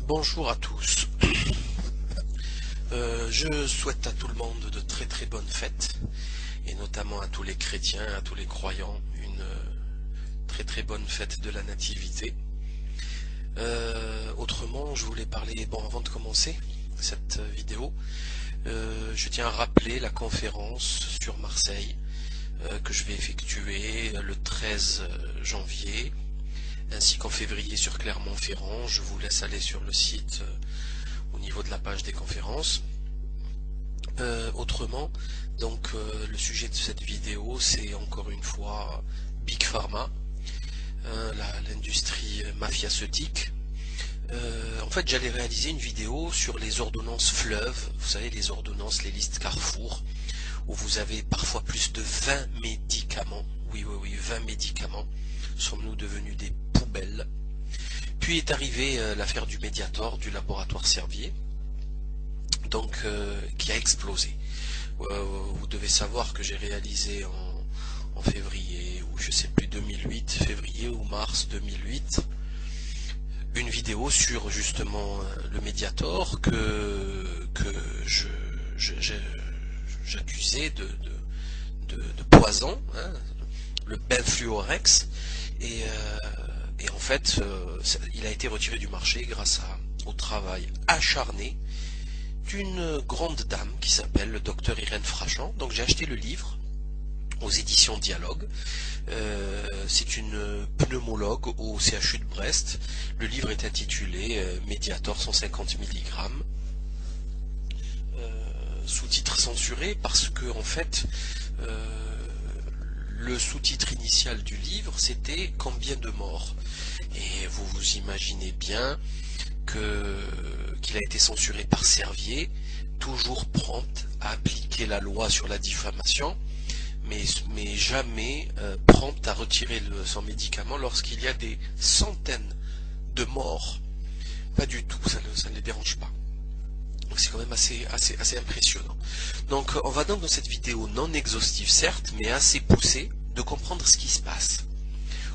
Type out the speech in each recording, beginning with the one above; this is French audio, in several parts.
Bonjour à tous. Je souhaite à tout le monde de très bonnes fêtes, et notamment à tous les chrétiens, à tous les croyants, une très bonne fête de la Nativité. Autrement, je voulais parler, avant de commencer cette vidéo, je tiens à rappeler la conférence sur Marseille que je vais effectuer le 13 janvier, ainsi qu'en février sur Clermont-Ferrand. Je vous laisse aller sur le site au niveau de la page des conférences. Autrement, donc le sujet de cette vidéo, c'est encore une fois Big Pharma, l'industrie mafiaceutique. En fait, j'allais réaliser une vidéo sur les ordonnances fleuves, vous savez, les ordonnances, les listes Carrefour, où vous avez parfois plus de 20 médicaments. Oui, 20 médicaments. Sommes-nous devenus des poubelles? Puis est arrivée l'affaire du Mediator, du laboratoire Servier, donc qui a explosé. Vous devez savoir que j'ai réalisé en février, ou je sais plus, 2008, février ou mars 2008, une vidéo sur justement le Mediator que j'accusais de poison, hein, le Benfluorex, et en fait il a été retiré du marché grâce au travail acharné d'une grande dame qui s'appelle le docteur Irène Frachant. Donc j'ai acheté le livre aux éditions Dialogue. C'est une pneumologue au CHU de Brest. Le livre est intitulé Mediator 150 mg. Sous-titre censuré parce que en fait le sous-titre initial du livre c'était Combien de morts, et vous vous imaginez bien qu'il a été censuré par Servier, toujours prompte à appliquer la loi sur la diffamation, mais jamais prompte à retirer son médicament lorsqu'il y a des centaines de morts. Pas du tout, ça ne les dérange pas. Donc c'est quand même assez impressionnant. Donc on va donc dans cette vidéo non exhaustive certes, mais assez poussée, de comprendre ce qui se passe.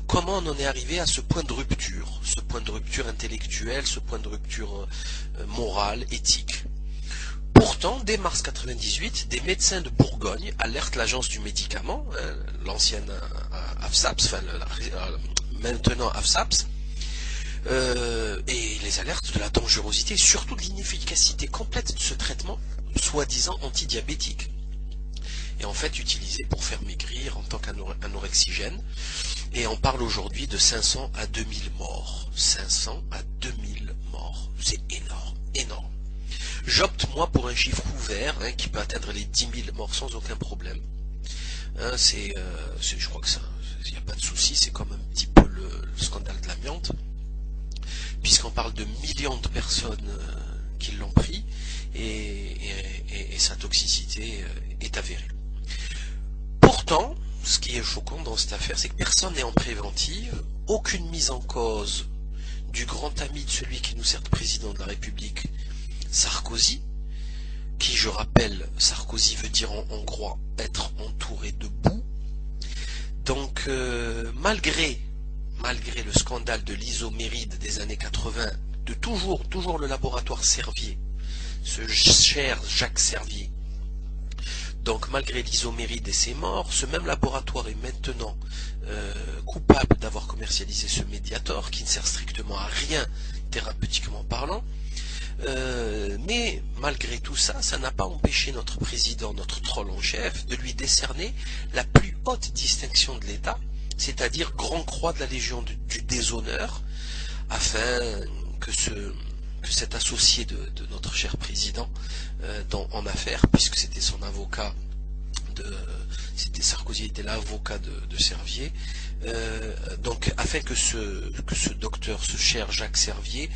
Comment on en est arrivé à ce point de rupture intellectuelle, ce point de rupture morale, éthique. Pourtant, dès mars 98, des médecins de Bourgogne alertent l'agence du médicament, l'ancienne AFSAPS, enfin maintenant AFSAPS, et les alertes de la dangerosité et surtout de l'inefficacité complète de ce traitement soi-disant antidiabétique, et en fait utilisé pour faire maigrir en tant qu'anorexigène. Et on parle aujourd'hui de 500 à 2000 morts. 500 à 2000 morts. C'est énorme. J'opte moi pour un chiffre ouvert qui peut atteindre les 10 000 morts sans aucun problème. Je crois que ça, il n'y a pas de souci, c'est comme un petit peu le scandale de l'amiante, puisqu'on parle de millions de personnes qui l'ont pris, et sa toxicité est avérée. Pourtant, ce qui est choquant dans cette affaire, c'est que personne n'est en préventive, aucune mise en cause du grand ami de celui qui nous sert de président de la République, Sarkozy, qui, je rappelle, Sarkozy veut dire en hongrois être entouré de boue. Donc, malgré le scandale de l'isoméride des années 80, de toujours le laboratoire Servier, ce cher Jacques Servier, donc malgré l'isoméride et ses morts, ce même laboratoire est maintenant coupable d'avoir commercialisé ce Mediator qui ne sert strictement à rien thérapeutiquement parlant. Mais malgré tout ça, ça n'a pas empêché notre président, notre troll en chef, de lui décerner la plus haute distinction de l'État, c'est-à-dire Grand Croix de la Légion du Déshonneur, afin que cet associé de notre cher président en affaires, puisque c'était son avocat, Sarkozy était l'avocat de Servier, donc afin que ce docteur, ce cher Jacques Servier,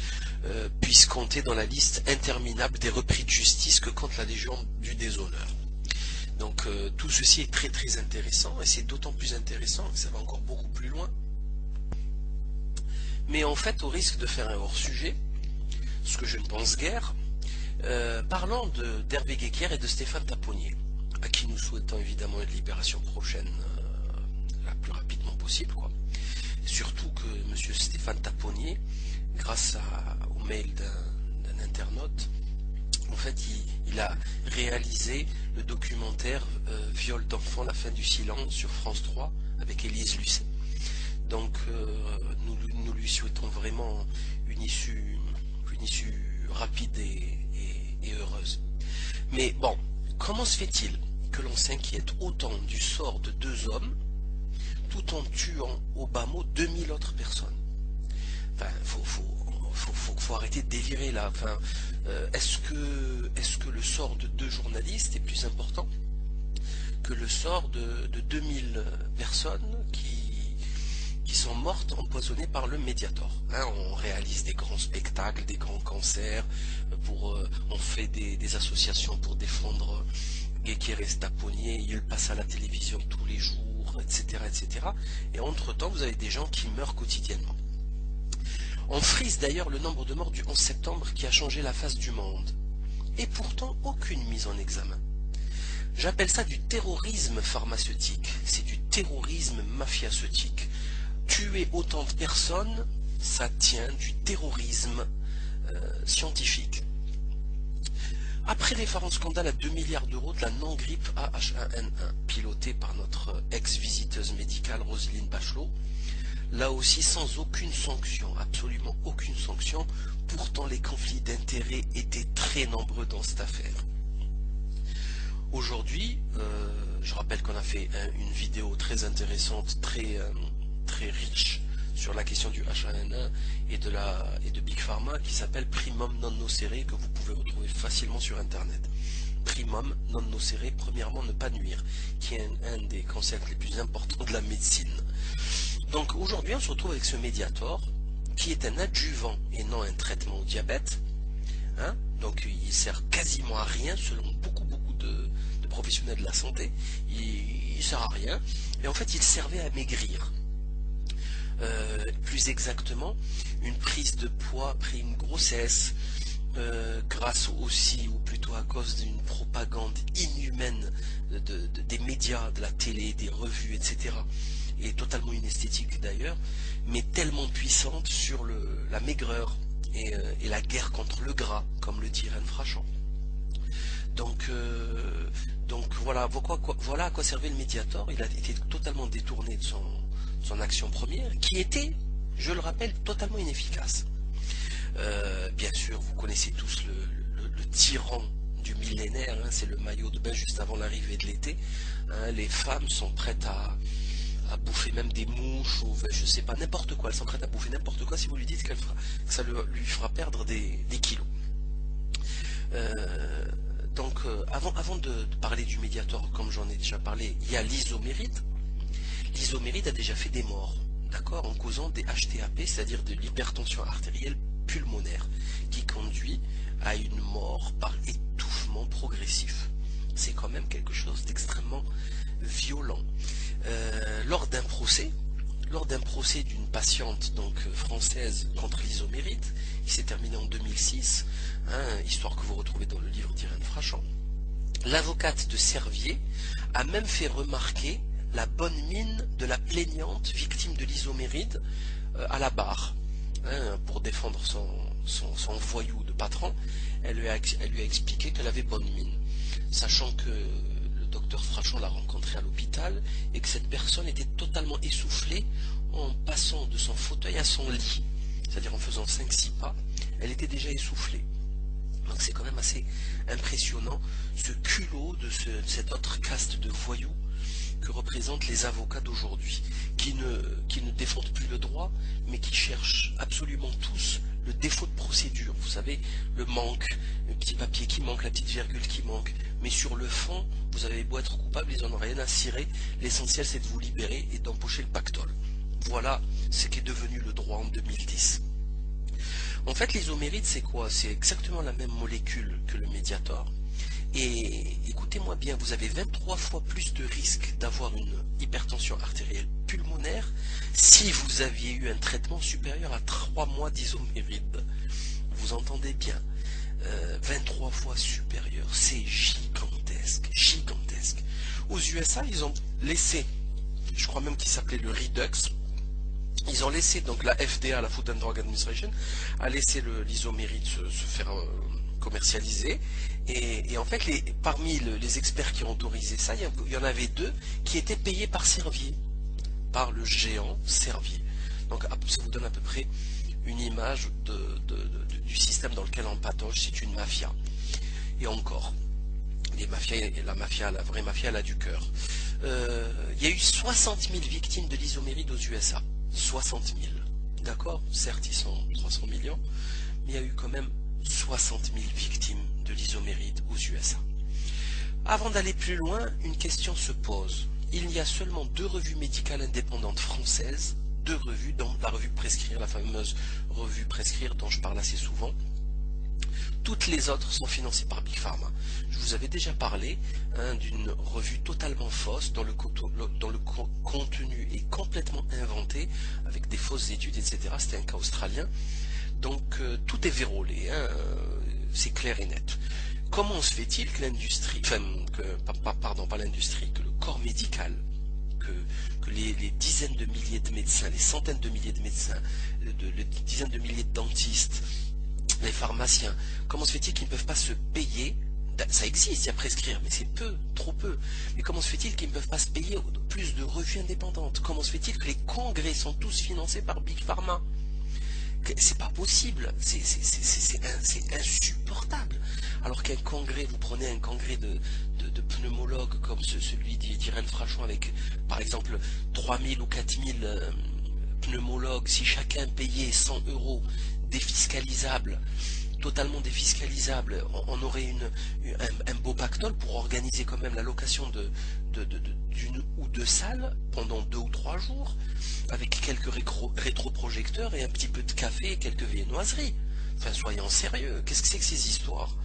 puisse compter dans la liste interminable des repris de justice que compte la Légion du Déshonneur. Donc tout ceci est très intéressant, et c'est d'autant plus intéressant que ça va encore beaucoup plus loin. Mais en fait, au risque de faire un hors-sujet, ce que je ne pense guère, parlant d'Hervé Guéquière et de Stéphane Taponnier, à qui nous souhaitons évidemment une libération prochaine, la plus rapidement possible, quoi. Surtout que M. Stéphane Taponnier, grâce au mail d'un internaute. En fait, il a réalisé le documentaire Viol d'enfant, la fin du silence sur France 3 avec Élise Lucet. Donc nous lui souhaitons vraiment une issue rapide et heureuse. Mais bon, comment se fait-il que l'on s'inquiète autant du sort de 2 hommes tout en tuant au bas mot 2000 autres personnes? Enfin, faut arrêter de délirer là. Enfin, est-ce que le sort de 2 journalistes est plus important que le sort de 2000 personnes qui sont mortes empoisonnées par le Mediator? Hein, on réalise des grands spectacles, des grands concerts, on fait des associations pour défendre Guéquer Restaponier, il passe à la télévision tous les jours, etc., etc. Et entre-temps, vous avez des gens qui meurent quotidiennement. On frise d'ailleurs le nombre de morts du 11 septembre qui a changé la face du monde. Et pourtant, aucune mise en examen. J'appelle ça du terrorisme pharmaceutique, c'est du terrorisme mafiaceutique. Tuer autant de personnes, ça tient du terrorisme scientifique. Après l'effarant scandale à 2 milliards d'euros de la non-grippe AH1N1, pilotée par notre ex-visiteuse médicale Roselyne Bachelot, là aussi sans aucune sanction, absolument aucune sanction, pourtant les conflits d'intérêts étaient très nombreux dans cette affaire. Aujourd'hui, je rappelle qu'on a fait une vidéo très intéressante, très riche sur la question du H1N1 et de Big Pharma qui s'appelle Primum non nocere, que vous pouvez retrouver facilement sur internet. Primum non nocere, premièrement ne pas nuire, qui est un des concepts les plus importants de la médecine. Donc aujourd'hui on se retrouve avec ce Mediator qui est un adjuvant et non un traitement au diabète. Hein, donc il sert quasiment à rien selon beaucoup de professionnels de la santé. Il sert à rien et en fait il servait à maigrir. Plus exactement, une prise de poids après une grossesse, grâce aussi, ou plutôt à cause d'une propagande inhumaine des médias, de la télé, des revues, etc. Et totalement inesthétique d'ailleurs, mais tellement puissante sur la maigreur et la guerre contre le gras, comme le dit Irène Frachon. Donc voilà à quoi servait le Mediator. Il a été totalement détourné de son action première, qui était, je le rappelle, totalement inefficace. Bien sûr, vous connaissez tous le tyran du millénaire, hein, c'est le maillot de bain juste avant l'arrivée de l'été. Hein, les femmes sont prêtes à bouffer même des mouches, ou je sais pas, n'importe quoi. Elles sont prêtes à bouffer n'importe quoi si vous lui dites que ça lui fera perdre des kilos. Donc avant de parler du Mediator, comme j'en ai déjà parlé, il y a l'isoméride. L'isoméride a déjà fait des morts, d'accord, en causant des HTAP, c'est-à-dire de l'hypertension artérielle pulmonaire, qui conduit à une mort par étouffement progressif. C'est quand même quelque chose d'extrêmement violent. Lors d'un procès d'une patiente donc française contre l'isoméride, qui s'est terminé en 2006, hein, histoire que vous retrouvez dans le livre d'Irène Frachon, l'avocate de Servier a même fait remarquer la bonne mine de la plaignante victime de l'isoméride à la barre, hein, pour défendre son voyou de patron. Elle lui a expliqué qu'elle avait bonne mine, sachant que le docteur Frachon l'a rencontrée à l'hôpital et que cette personne était totalement essoufflée en passant de son fauteuil à son lit, c'est-à-dire en faisant 5-6 pas, elle était déjà essoufflée. Donc c'est quand même assez impressionnant ce culot de cette autre caste de voyous que représentent les avocats d'aujourd'hui, qui ne défendent plus le droit, mais qui cherchent absolument tous le défaut de procédure. Vous savez, le manque, le petit papier qui manque, la petite virgule qui manque. Mais sur le fond, vous avez beau être coupable, ils n'en ont rien à cirer. L'essentiel, c'est de vous libérer et d'empocher le pactole. Voilà ce qu'est devenu le droit en 2010. En fait, l'isoméride, c'est quoi? C'est exactement la même molécule que le Mediator. Et écoutez-moi bien, vous avez 23 fois plus de risque d'avoir une hypertension artérielle pulmonaire si vous aviez eu un traitement supérieur à 3 mois d'isoméride. Vous entendez bien, 23 fois supérieur, c'est gigantesque, gigantesque. Aux USA, ils ont laissé, je crois même qu'il s'appelait le Redux, Ils ont laissé, donc la FDA, la Food and Drug Administration, a laissé l'isoméride se faire commercialiser. Et en fait, parmi les experts qui ont autorisé ça, il y en avait deux qui étaient payés par Servier, par le géant Servier. Donc ça vous donne à peu près une image du système dans lequel on patauge. C'est une mafia. Et encore, la vraie mafia, elle a du cœur. Il y a eu 60 000 victimes de l'isoméride aux USA. 60 000. D'accord? Certes, ils sont 300 millions, mais il y a eu quand même 60 000 victimes de l'isoméride aux USA. Avant d'aller plus loin, une question se pose. Il y a seulement 2 revues médicales indépendantes françaises, 2 revues, dont la revue Prescrire, la fameuse revue Prescrire dont je parle assez souvent. Toutes les autres sont financées par Big Pharma. Je vous avais déjà parlé d'une revue totalement fausse dont le contenu est complètement inventé avec des fausses études, etc. C'était un cas australien. Donc tout est vérolé, c'est clair et net. Comment se fait-il que l'industrie, pardon, pas l'industrie, que le corps médical, que les dizaines de milliers de médecins, les centaines de milliers de médecins, les dizaines de milliers de dentistes, les pharmaciens, comment se fait-il qu'ils ne peuvent pas se payer? Ça existe, il y a Prescrire, mais c'est peu, trop peu. Mais comment se fait-il qu'ils ne peuvent pas se payer plus de revues indépendantes? Comment se fait-il que les congrès sont tous financés par Big Pharma? C'est pas possible, c'est insupportable. Alors qu'un congrès, vous prenez un congrès de pneumologues comme celui d'Irène Frachon avec par exemple 3000 ou 4000 pneumologues, si chacun payait 100 € défiscalisables, totalement défiscalisable, on aurait un beau pactole pour organiser quand même la location d'une ou 2 salles pendant 2 ou 3 jours, avec quelques rétroprojecteurs et un petit peu de café et quelques viennoiseries. Enfin, soyons sérieux, qu'est-ce que c'est que ces histoires?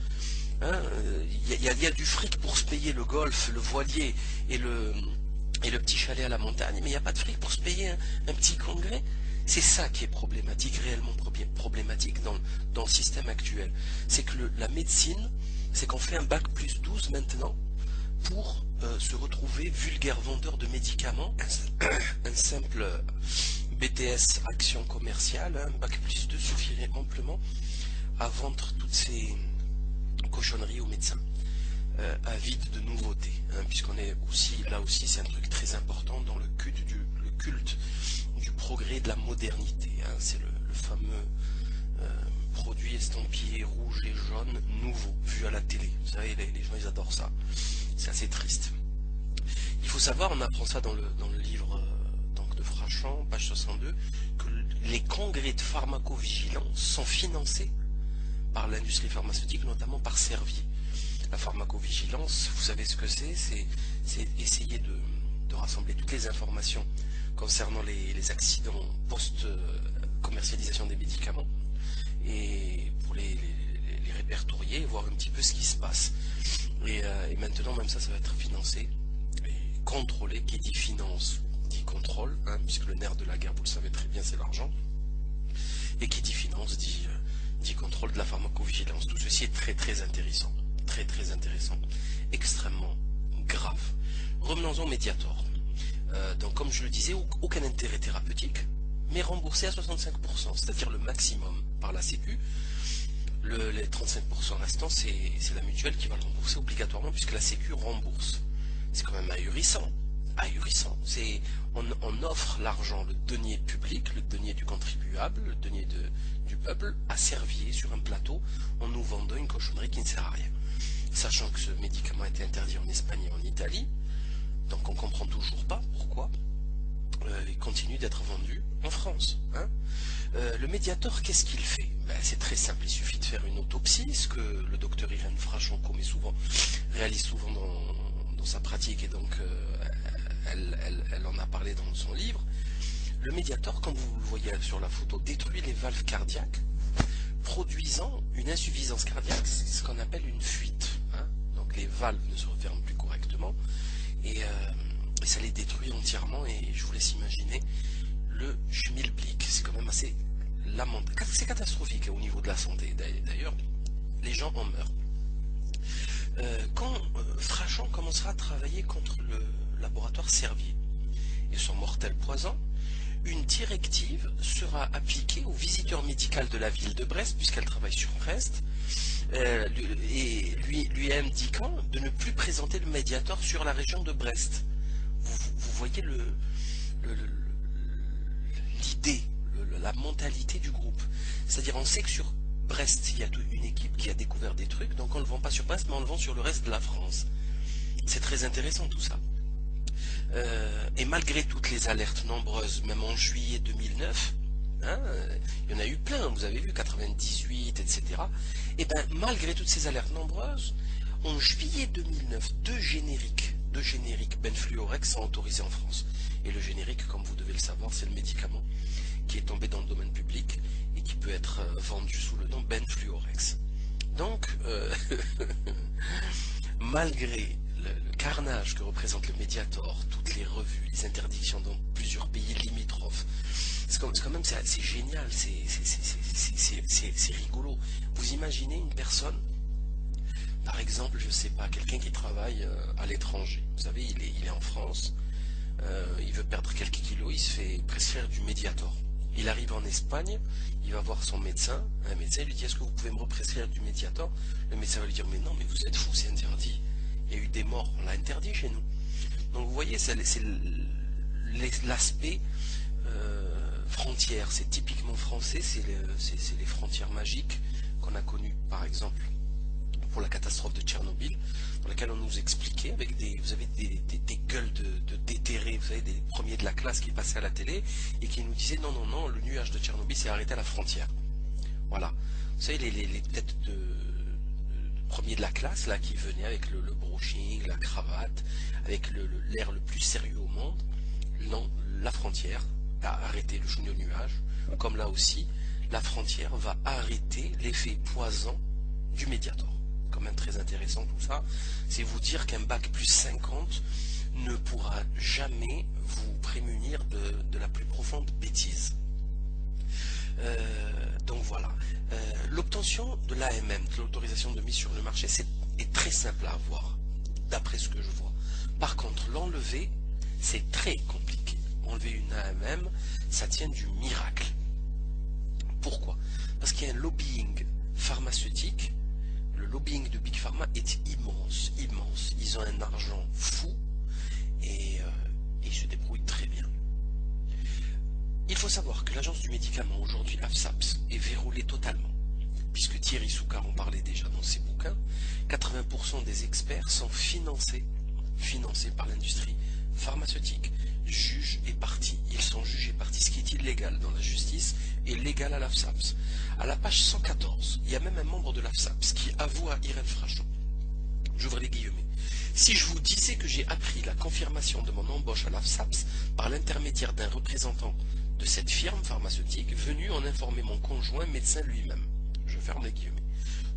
Il y a du fric pour se payer le golf, le voilier et le petit chalet à la montagne, mais il n'y a pas de fric pour se payer un petit congrès. C'est ça qui est problématique, réellement problématique dans le système actuel. C'est que la médecine, c'est qu'on fait un bac+12 maintenant pour se retrouver vulgaire vendeur de médicaments, un simple BTS action commerciale, un bac+2 suffirait amplement à vendre toutes ces cochonneries aux médecins, avides de nouveautés, puisqu'on est aussi, là aussi c'est un truc très important dans le culte du progrès de la modernité, c'est le fameux produit estampillé rouge et jaune nouveau, vu à la télé. Vous savez, les gens ils adorent ça, c'est assez triste. Il faut savoir, on apprend ça dans le livre donc de Frachon, page 62, que les congrès de pharmacovigilance sont financés par l'industrie pharmaceutique, notamment par Servier. La pharmacovigilance, vous savez ce que c'est essayer de rassembler toutes les informations concernant les accidents post-commercialisation des médicaments et pour les répertorier et voir un petit peu ce qui se passe. Et maintenant, même ça va être financé et contrôlé. Qui dit finance dit contrôle, puisque le nerf de la guerre, vous le savez très bien, c'est l'argent. Et qui dit finance dit contrôle de la pharmacovigilance. Tout ceci est très très intéressant. Très très intéressant. Extrêmement grave. Revenons-en au Mediator. Donc comme je le disais, aucun intérêt thérapeutique, mais remboursé à 65%, c'est-à-dire le maximum par la Sécu. Les 35% restants, c'est la mutuelle qui va le rembourser obligatoirement, puisque la Sécu rembourse. C'est quand même ahurissant. Ahurissant. On offre l'argent, le denier public, le denier du contribuable, le denier du peuple, à Servier sur un plateau, en nous vendant une cochonnerie qui ne sert à rien. Sachant que ce médicament a été interdit en Espagne et en Italie, donc on ne comprend toujours pas pourquoi il continue d'être vendu en France. Le Mediator, qu'est-ce qu'il fait? C'est très simple, il suffit de faire une autopsie, ce que le docteur Irène Frachon réalise souvent dans sa pratique, et donc elle en a parlé dans son livre. Le Mediator, comme vous le voyez sur la photo, détruit les valves cardiaques, produisant une insuffisance cardiaque, c'est ce qu'on appelle une fuite. Donc les valves ne se referment plus correctement, et ça les détruit entièrement, et je vous laisse imaginer le schmilblick. C'est quand même assez lamentable, c'est catastrophique au niveau de la santé. D'ailleurs, les gens en meurent. Quand Frachon commencera à travailler contre le laboratoire Servier et son mortel poison, une directive sera appliquée au visiteur médical de la ville de Brest, puisqu'elle travaille sur Brest, et lui indiquant de ne plus présenter le Mediator sur la région de Brest. Vous voyez l'idée, la mentalité du groupe. C'est-à-dire, on sait que sur Brest, il y a une équipe qui a découvert des trucs, donc on ne le vend pas sur Brest, mais on le vend sur le reste de la France. C'est très intéressant tout ça. Et malgré toutes les alertes nombreuses, même en juillet 2009, hein, il y en a eu plein, vous avez vu, 98, etc. Et bien, malgré toutes ces alertes nombreuses, en juillet 2009, deux génériques Benfluorex sont autorisés en France. Et le générique, comme vous devez le savoir, c'est le médicament qui est tombé dans le domaine public et qui peut être vendu sous le nom Benfluorex. Donc, malgré le carnage que représente le Mediator, toutes les revues, les interdictions dans plusieurs pays limitrophes, c'est génial, c'est rigolo. Vous imaginez une personne, par exemple, je sais pas, quelqu'un qui travaille à l'étranger, vous savez, il est en France, il veut perdre quelques kilos, il se fait prescrire du Mediator. Il arrive en Espagne, il va voir son médecin, un médecin lui dit: est-ce que vous pouvez me represcrire du Mediator? Le médecin va lui dire: mais non, mais vous êtes fou, c'est interdit. Il y a eu des morts, on l'a interdit chez nous. Donc vous voyez, c'est l'aspect frontière, c'est typiquement français, c'est les frontières magiques qu'on a connues par exemple pour la catastrophe de Tchernobyl, dans laquelle on nous expliquait avec vous avez des gueules de déterrés, vous savez, des premiers de la classe qui passaient à la télé et qui nous disaient: non, non, non, le nuage de Tchernobyl s'est arrêté à la frontière. Voilà. Vous savez, les têtes de premiers de la classe là qui venaient avec le brushing, la cravate, avec l'air le plus sérieux au monde. Non, la frontière a arrêté le junior nuage, comme là aussi, la frontière va arrêter l'effet poison du Mediator. Quand même très intéressant tout ça, c'est vous dire qu'un bac plus 50 ne pourra jamais vous prémunir de la plus profonde bêtise. Donc voilà, l'obtention de l'AMM, de l'autorisation de mise sur le marché, est très simple à avoir, d'après ce que je vois. Par contre, l'enlever, c'est très compliqué. Enlever une AMM, ça tient du miracle. Pourquoi? Parce qu'il y a un lobbying pharmaceutique. Le lobbying de Big Pharma est immense, immense. Ils ont un argent fou et ils se débrouillent très bien. Il faut savoir que l'agence du médicament, aujourd'hui l'AFSAPS, est verrouillée totalement. Puisque Thierry Soucard en parlait déjà dans ses bouquins, 80% des experts sont financés par l'industrie pharmaceutique. Juges et parties. Ils sont juges et parties. Ce qui est illégal dans la justice est légal à l'AFSAPS. À la page 114, il y a même un membre de l'AFSAPS qui avoue à Irène Frachon, j'ouvre les guillemets: si je vous disais que j'ai appris la confirmation de mon embauche à l'AFSAPS par l'intermédiaire d'un représentant de cette firme pharmaceutique venu en informer mon conjoint médecin lui-même. Je ferme les guillemets.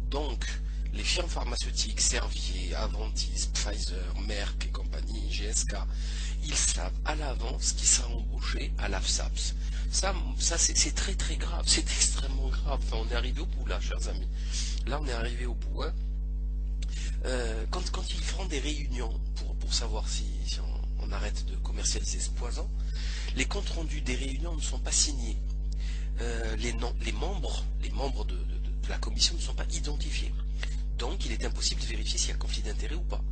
Donc, les firmes pharmaceutiques, Servier, Aventis, Pfizer, Merck et compagnie, GSK, ils savent à l'avance qui sera embauché à l'AFSAPS. Ça c'est très très grave, c'est extrêmement grave. Enfin, on est arrivé au bout là, chers amis. Là, on est arrivé au bout. Hein. Quand ils feront des réunions pour savoir si on arrête de commercialiser ce poison, les comptes rendus des réunions ne sont pas signés. Les membres de la commission ne sont pas identifiés. Donc il est impossible de vérifier s'il y a conflit d'intérêt ou pas.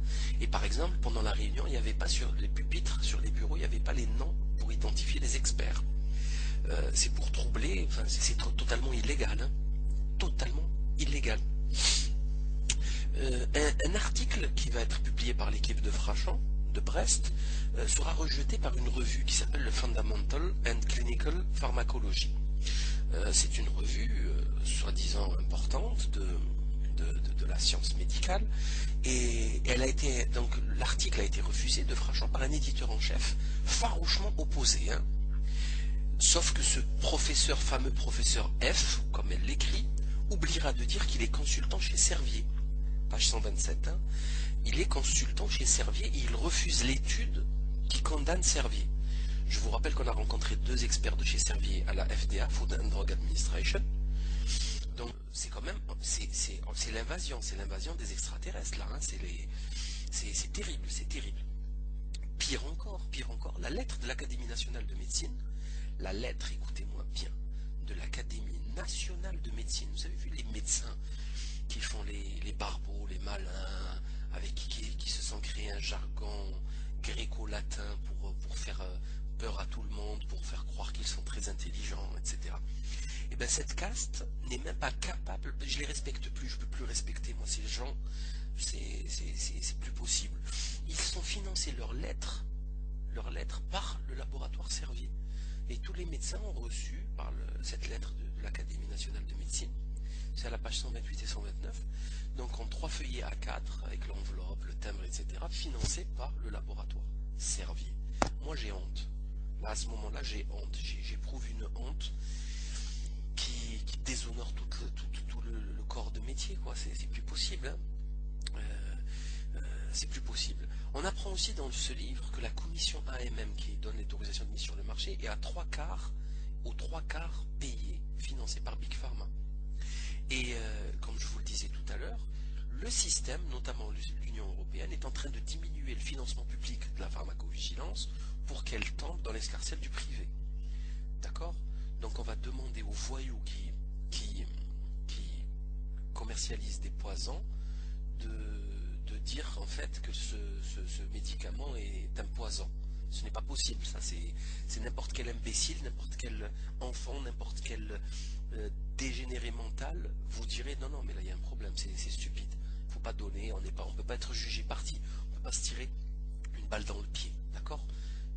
Et par exemple, pendant la réunion, il n'y avait pas sur les pupitres, sur les bureaux, il n'y avait pas les noms pour identifier les experts. C'est pour troubler, enfin, c'est totalement illégal. Hein. Totalement illégal. Un article qui va être publié par l'équipe de Frachon, de Brest, sera rejeté par une revue qui s'appelle le Fundamental and Clinical Pharmacology. C'est une revue soi-disant importante de la science médicale, et l'article a été refusé de Frachon par un éditeur en chef farouchement opposé. Hein. Sauf que ce fameux professeur F, comme elle l'écrit, oubliera de dire qu'il est consultant chez Servier. Page 127. Hein. Il est consultant chez Servier et il refuse l'étude qui condamne Servier. Je vous rappelle qu'on a rencontré deux experts de chez Servier à la FDA, Food and Drug Administration. Donc c'est quand même, c'est l'invasion des extraterrestres là. Hein. C'est terrible, c'est terrible. Pire encore, la lettre de l'Académie nationale de médecine, la lettre, écoutez-moi bien, de l'Académie nationale de médecine. Vous avez vu les médecins qui font les barbeaux, les malins, avec qui se sont créés un jargon gréco-latin pour faire peur à tout le monde, pour faire croire qu'ils sont très intelligents, etc. Et bien cette caste n'est même pas capable, je les respecte plus, je peux plus respecter moi ces gens, c'est plus possible. Ils sont financés leurs lettres par le laboratoire Servier. Et tous les médecins ont reçu par cette lettre de l'Académie nationale de médecine, c'est à la page 128 et 129, donc en 3 feuillets A4, avec l'enveloppe, le timbre, etc., financés par le laboratoire Servier. Moi j'ai honte. Là, à ce moment-là, j'ai honte. J'éprouve une honte qui déshonore tout le corps de métier, quoi. C'est plus possible, hein. C'est plus possible. On apprend aussi dans ce livre que la commission AMM qui donne l'autorisation de mise sur le marché est à aux trois quarts payée, financée par Big Pharma. Et comme je vous le disais tout à l'heure, le système, notamment l'Union européenne, est en train de diminuer le financement public de la pharmacovigilance pour qu'elle tombe dans l'escarcelle du privé. D'accord? Donc on va demander aux voyous qui commercialisent des poisons de dire en fait que ce médicament est un poison. Ce n'est pas possible, ça c'est n'importe quel imbécile, n'importe quel enfant, n'importe quel dégénéré mental vous direz non non mais là il y a un problème, c'est stupide, faut pas donner, on peut pas être jugé parti, on peut pas se tirer une balle dans le pied, d'accord?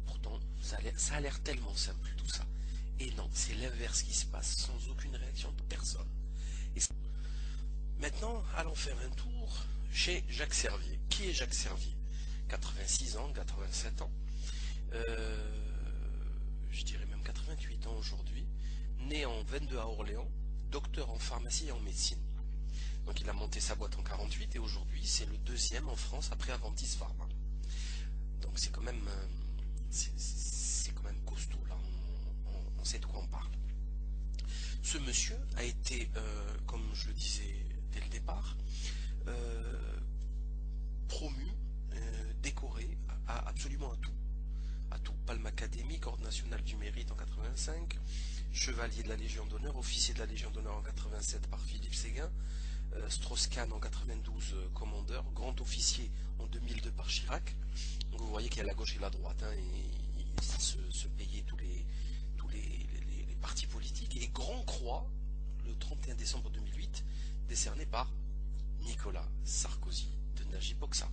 Pourtant ça a l'air tellement simple tout ça. Et non, c'est l'inverse qui se passe, sans aucune réaction de personne. Maintenant, allons faire un tour chez Jacques Servier. Qui est Jacques Servier? 86 ans, 87 ans, je dirais même 88 ans aujourd'hui, né en 22 à Orléans, docteur en pharmacie et en médecine. Donc il a monté sa boîte en 48 et aujourd'hui c'est le deuxième en France après Aventis Pharma. Donc c'est quand même costaud là, on sait de quoi on parle. Ce monsieur a été, comme je le disais dès le départ, promu, décoré absolument à tout. Palme académique, ordre national du mérite en 85, chevalier de la Légion d'honneur, officier de la Légion d'honneur en 87 par Philippe Séguin, Strauss-Kahn en 92 commandeur, grand officier en 2002 par Chirac. Donc vous voyez qu'il y a la gauche et la droite, hein, et ça se payait tous les partis politiques. Et Grand Croix, le 31 décembre 2008, décerné par Nicolas Sarkozy de Najib Bokssa.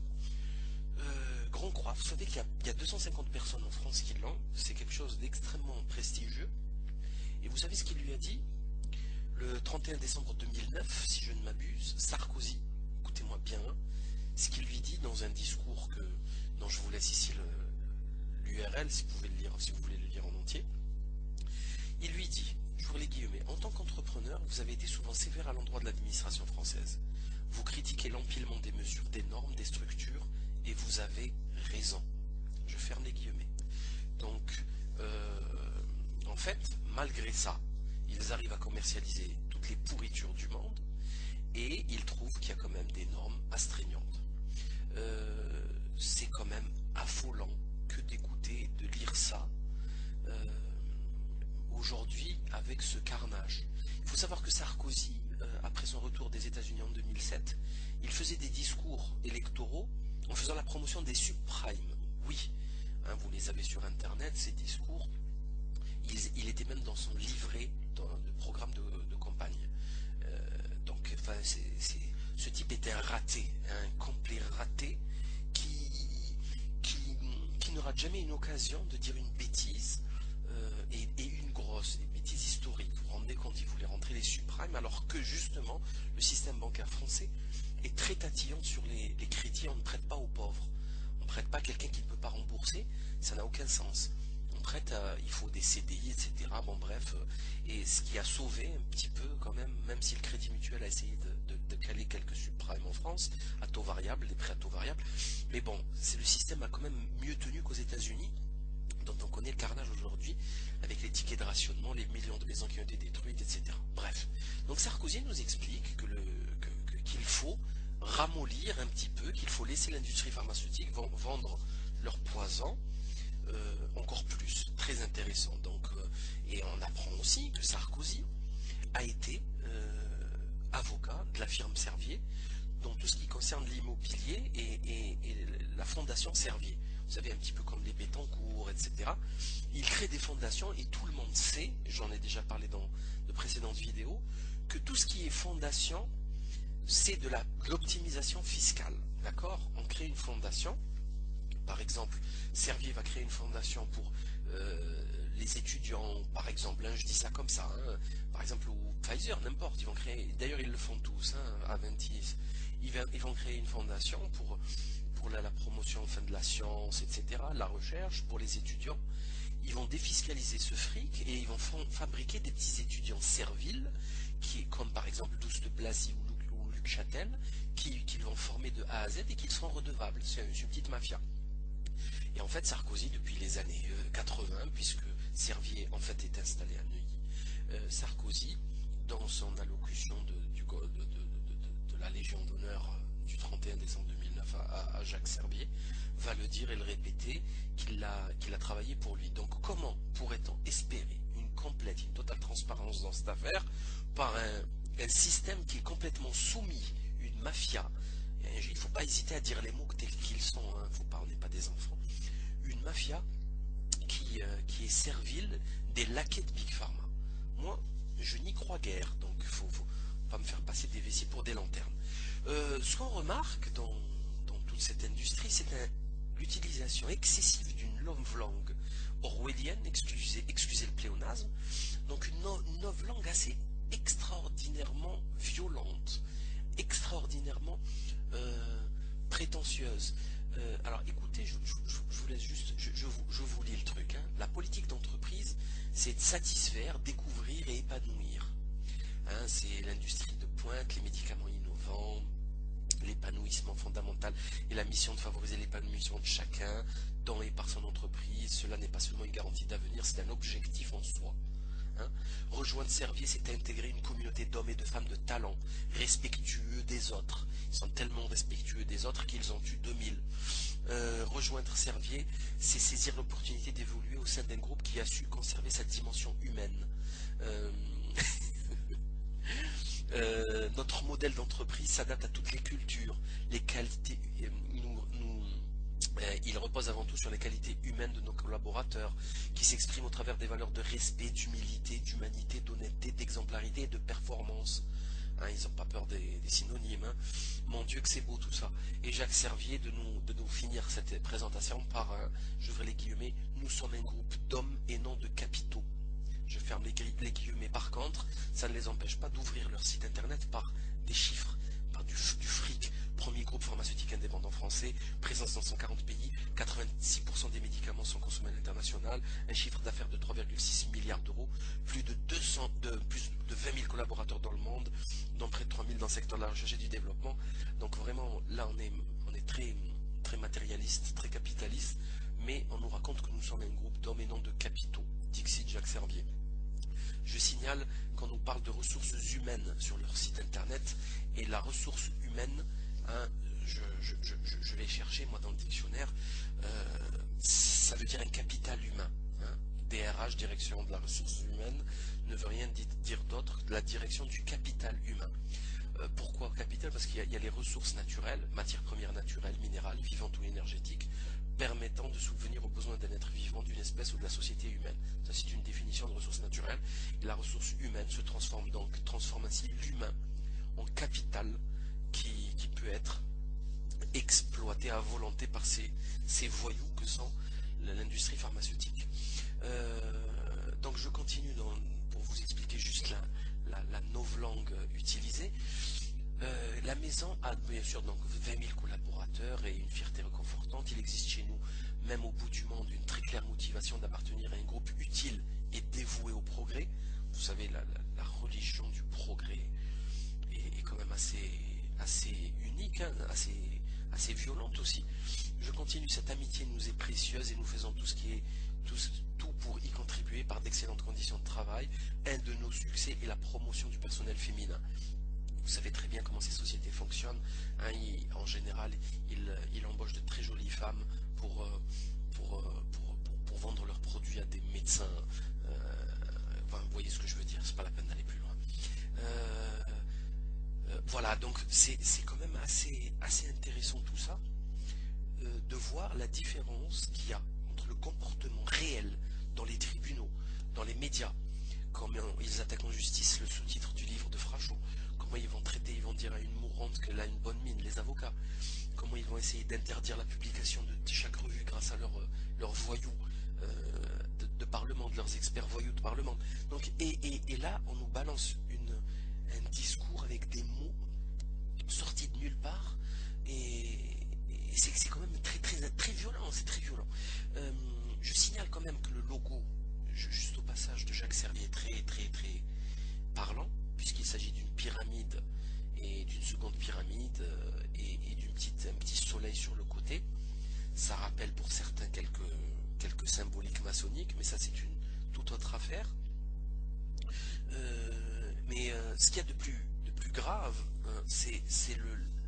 Grand Croix, vous savez qu'il y a 250 personnes en France qui l'ont, c'est quelque chose d'extrêmement prestigieux. Et vous savez ce qu'il lui a dit le 31 décembre 2009, si je ne m'abuse, Sarkozy, écoutez-moi bien, ce qu'il lui dit dans un discours dont je vous laisse ici l'URL, si vous voulez le lire en entier. Il lui dit, j'ouvre les guillemets, en tant qu'entrepreneur, vous avez été souvent sévère à l'endroit de l'administration française. Vous critiquez l'empilement des mesures, des normes, des structures, et vous avez raison. Je ferme les guillemets. Donc, en fait, malgré ça, ils arrivent à commercialiser toutes les pourritures du monde, et ils trouvent qu'il y a quand même des normes astreignantes. C'est quand même affolant que d'écouter, de lire ça, aujourd'hui, avec ce carnage. Il faut savoir que Sarkozy, après son retour des États-Unis en 2007, il faisait des discours électoraux en faisant la promotion des subprimes. Oui, hein, vous les avez sur Internet, ces discours. Il était même dans son livret de programme de campagne. Donc, enfin, ce type était un raté, un complet raté qui n'aura jamais une occasion de dire une bêtise, et une grosse, des bêtises historiques. Vous vous rendez compte, il voulait rentrer les subprimes, alors que justement, le système bancaire français est très tatillon sur les crédits. On ne prête pas aux pauvres. On ne prête pas à quelqu'un qui ne peut pas rembourser, ça n'a aucun sens. On prête, il faut des CDI, etc. Bon bref, et ce qui a sauvé un petit peu quand même si le Crédit Mutuel a essayé de caler quelques subprimes en France, à taux variable, des prêts à taux variable, mais bon, le système a quand même mieux tenu qu'aux États-Unis, dont on connaît le carnage aujourd'hui, avec les tickets de rationnement, les millions de maisons qui ont été détruites, etc. Bref. Donc Sarkozy nous explique qu'il faut ramollir un petit peu, qu'il faut laisser l'industrie pharmaceutique vendre leurs poisons encore plus, très intéressant. Donc, et on apprend aussi que Sarkozy a été avocat de la firme Servier dans tout ce qui concerne l'immobilier et la fondation Servier. Vous savez, un petit peu comme les Bettencourt, etc. Il crée des fondations et tout le monde sait, j'en ai déjà parlé dans de précédentes vidéos, que tout ce qui est fondation, c'est de l'optimisation fiscale. D'accord? On crée une fondation. Par exemple, Servier va créer une fondation pour les étudiants, par exemple, hein, je dis ça comme ça, hein, par exemple, ou Pfizer, n'importe, ils vont créer, d'ailleurs ils le font tous, hein, à 26, ils vont créer une fondation pour la promotion enfin, de la science, etc., la recherche, pour les étudiants. Ils vont défiscaliser ce fric et ils vont fabriquer des petits étudiants serviles, comme par exemple Douste de Blazy ou Luc Châtel, qu'ils vont former de A à Z et qu'ils seront redevables. C'est une petite mafia. Et en fait, Sarkozy, depuis les années 80, puisque Servier en fait est installé à Neuilly, Sarkozy, dans son allocution de la Légion d'honneur du 31 décembre 2009 à Jacques Servier, va le dire et le répéter qu'il a travaillé pour lui. Donc comment pourrait-on espérer une totale transparence dans cette affaire par un système qui est complètement soumis, une mafia? Il ne faut pas hésiter à dire les mots tels qu'ils sont, hein. On n'est pas des enfants. Une mafia qui est servile des laquais de Big Pharma. Moi, je n'y crois guère, donc il faut pas me faire passer des vessies pour des lanternes. Ce qu'on remarque dans toute cette industrie, c'est l'utilisation excessive d'une langue orwellienne, excusez le pléonasme, donc une novlangue assez extraordinairement violente, extraordinairement prétentieuse. Alors écoutez, je vous laisse juste, je vous lis le truc. Hein. La politique d'entreprise, c'est de satisfaire, découvrir et épanouir. Hein, c'est l'industrie de pointe, les médicaments innovants, l'épanouissement fondamental et la mission de favoriser l'épanouissement de chacun dans et par son entreprise. Cela n'est pas seulement une garantie d'avenir, c'est un objectif en soi. Hein. Rejoindre Servier, c'est intégrer une communauté d'hommes et de femmes de talent, respectueux des autres. Ils sont tellement respectueux des autres qu'ils en tuent 2000. Rejoindre Servier, c'est saisir l'opportunité d'évoluer au sein d'un groupe qui a su conserver sa dimension humaine. Notre modèle d'entreprise s'adapte à toutes les cultures, les qualités. Il repose avant tout sur les qualités humaines de nos collaborateurs, qui s'expriment au travers des valeurs de respect, d'humilité, d'humanité, d'honnêteté, d'exemplarité et de performance. Hein, ils n'ont pas peur des synonymes. Hein. Mon Dieu que c'est beau tout ça. Et Jacques Servier de nous finir cette présentation par, j'ouvre les guillemets, nous sommes un groupe d'hommes et non de capitaux. Je ferme les guillemets. Par contre, ça ne les empêche pas d'ouvrir leur site internet par des chiffres, par du fric. Premier groupe pharmaceutique indépendant français, présence dans 140 pays, 86% des médicaments sont consommés à l'international, un chiffre d'affaires de 3,6 milliards d'euros, plus de 20 000 collaborateurs dans le monde, dont près de 3 000 dans le secteur de la recherche et du développement. Donc vraiment, là on est très, très matérialiste, très capitaliste, mais on nous raconte que nous sommes un groupe d'hommes et non de capitaux. Dixit Jacques Servier. Je signale qu'on nous parle de ressources humaines sur leur site internet, et la ressource humaine, hein, je vais chercher moi dans le dictionnaire, ça veut dire un capital humain. Hein. DRH, direction de la ressource humaine, ne veut rien dire d'autre que la direction du capital humain. Pourquoi capital? Parce qu'il y a les ressources naturelles, matières premières naturelles, minérales, vivantes ou énergétiques, permettant de subvenir aux besoins d'un être vivant, d'une espèce ou de la société humaine. Ça, c'est une définition de ressources naturelles. Et la ressource humaine transforme ainsi l'humain en capital qui peut être exploité à volonté par ces voyous que sont l'industrie pharmaceutique. Donc je continue pour vous expliquer juste la novlangue utilisée. La maison a bien sûr donc 20 000 collaborateurs et une fierté réconfortante. Il existe chez nous, même au bout du monde, une très claire motivation d'appartenir à un groupe utile et dévoué au progrès. Vous savez, la religion du progrès est quand même assez unique, hein, assez violente aussi. Je continue, cette amitié nous est précieuse et nous faisons tout pour y contribuer par d'excellentes conditions de travail. Un de nos succès est la promotion du personnel féminin. Vous savez très bien comment ces sociétés fonctionnent. Hein, en général, ils embauchent de très jolies femmes pour vendre leurs produits à des médecins. Enfin, vous voyez ce que je veux dire, c'est pas la peine d'aller plus loin. Voilà, donc c'est quand même assez intéressant tout ça, de voir la différence qu'il y a entre le comportement réel dans les tribunaux, dans les médias, comment ils attaquent en justice, le sous-titre du livre de Frachot, comment ils vont traiter, ils vont dire à une mourante qu'elle a une bonne mine, les avocats, comment ils vont essayer d'interdire la publication de chaque revue grâce à leurs voyous de parlement, de leurs experts voyous de parlement. Donc, et là, on nous balance un discours avec des mots sortis de nulle part, et c'est quand même très violent, c'est très violent. Je signale quand même que le logo, juste au passage, de Jacques Servier est très parlant, puisqu'il s'agit d'une pyramide et d'une seconde pyramide et un petit soleil sur le côté. Ça rappelle pour certains quelques symboliques maçonniques, mais ça c'est une toute autre affaire. Mais ce qu'il y a de plus grave, c'est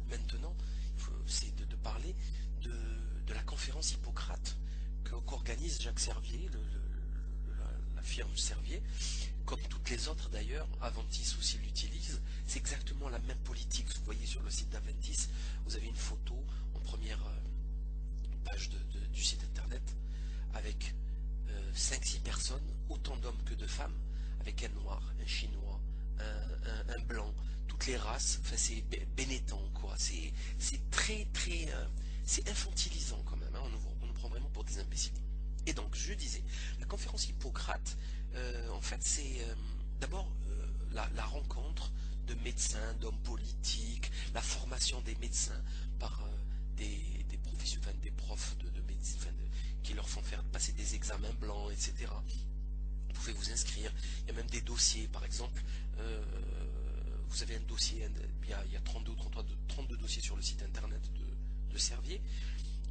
maintenant, c'est de parler de la conférence Hippocrate qu'organise Jacques Servier, la firme Servier, comme toutes les autres d'ailleurs. Aventis aussi l'utilise. C'est exactement la même politique. Vous voyez sur le site d'Aventis, vous avez une photo en première page du site internet avec 5-6 personnes, autant d'hommes que de femmes, avec un noir, un chinois, un blanc, toutes les races. Enfin, c'est Benetton, quoi. C'est c'est infantilisant quand même, hein. On nous prend vraiment pour des imbéciles. Et donc, je disais, la conférence Hippocrate, en fait, c'est d'abord la rencontre de médecins, d'hommes politiques, la formation des médecins par des professionnels, des profs de médecine, qui leur font faire passer des examens blancs, etc. Vous pouvez vous inscrire. Il y a même des dossiers, par exemple. Vous avez un dossier, il y a 32 ou 32 dossiers sur le site internet de Servier,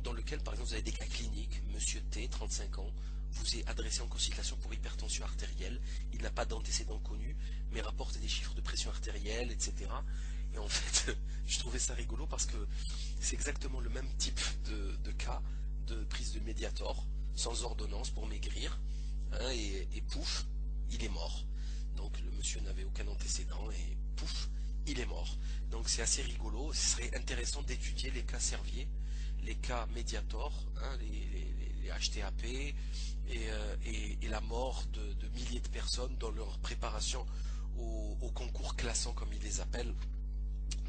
dans lequel, par exemple, vous avez des cas cliniques. Monsieur T, 35 ans, vous est adressé en consultation pour hypertension artérielle. Il n'a pas d'antécédents connus, mais rapporte des chiffres de pression artérielle, etc. Et en fait, je trouvais ça rigolo parce que c'est exactement le même type de cas de prise de Mediator, sans ordonnance pour maigrir, hein, et pouf, il est mort. Donc le monsieur n'avait aucun antécédent et pouf, il est mort. Donc c'est assez rigolo. Ce serait intéressant d'étudier les cas Servier, les cas Mediator, hein, les HTAP et la mort de milliers de personnes dans leur préparation aux concours classants, comme ils les appellent,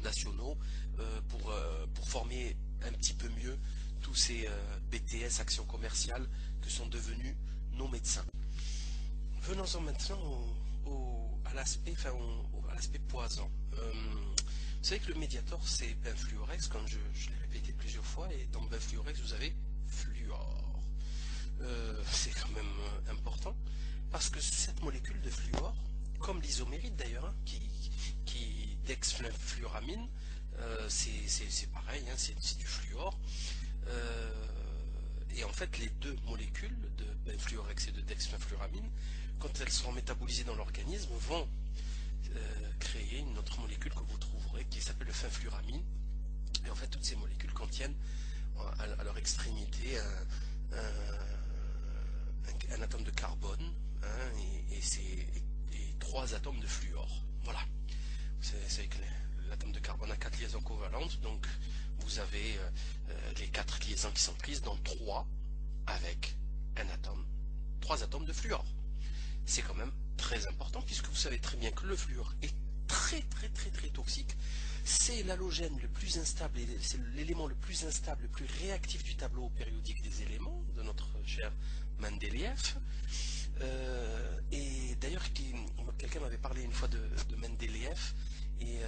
nationaux, pour former un petit peu mieux tous ces BTS, actions commerciales, que sont devenus nos médecins. Venons-en maintenant à l'aspect poison. Vous savez que le Mediator, c'est Benfluorex, comme je l'ai répété plusieurs fois, et dans Benfluorex, vous avez fluor. C'est quand même important, parce que cette molécule de fluor, comme l'isomérite d'ailleurs, hein, qui dexfluoramine, c'est pareil, hein, c'est du fluor. Et en fait, les deux molécules de benfluorex et de dexfluoramine, quand elles seront métabolisées dans l'organisme, vont créer une autre molécule que vous trouverez qui s'appelle le fenfluramine. Et en fait, toutes ces molécules contiennent à leur extrémité un atome de carbone, hein, et 3 atomes de fluor. Voilà. Vous savez que l'atome de carbone a 4 liaisons covalentes, donc vous avez les 4 liaisons qui sont prises dans 3 avec 3 atomes de fluor. C'est quand même très important, puisque vous savez très bien que le fluor est très toxique. C'est l'halogène le plus instable, et c'est l'élément le plus instable, le plus réactif du tableau périodique des éléments de notre cher Mendeleïev. Et d'ailleurs, quelqu'un m'avait parlé une fois de Mendeleïev, et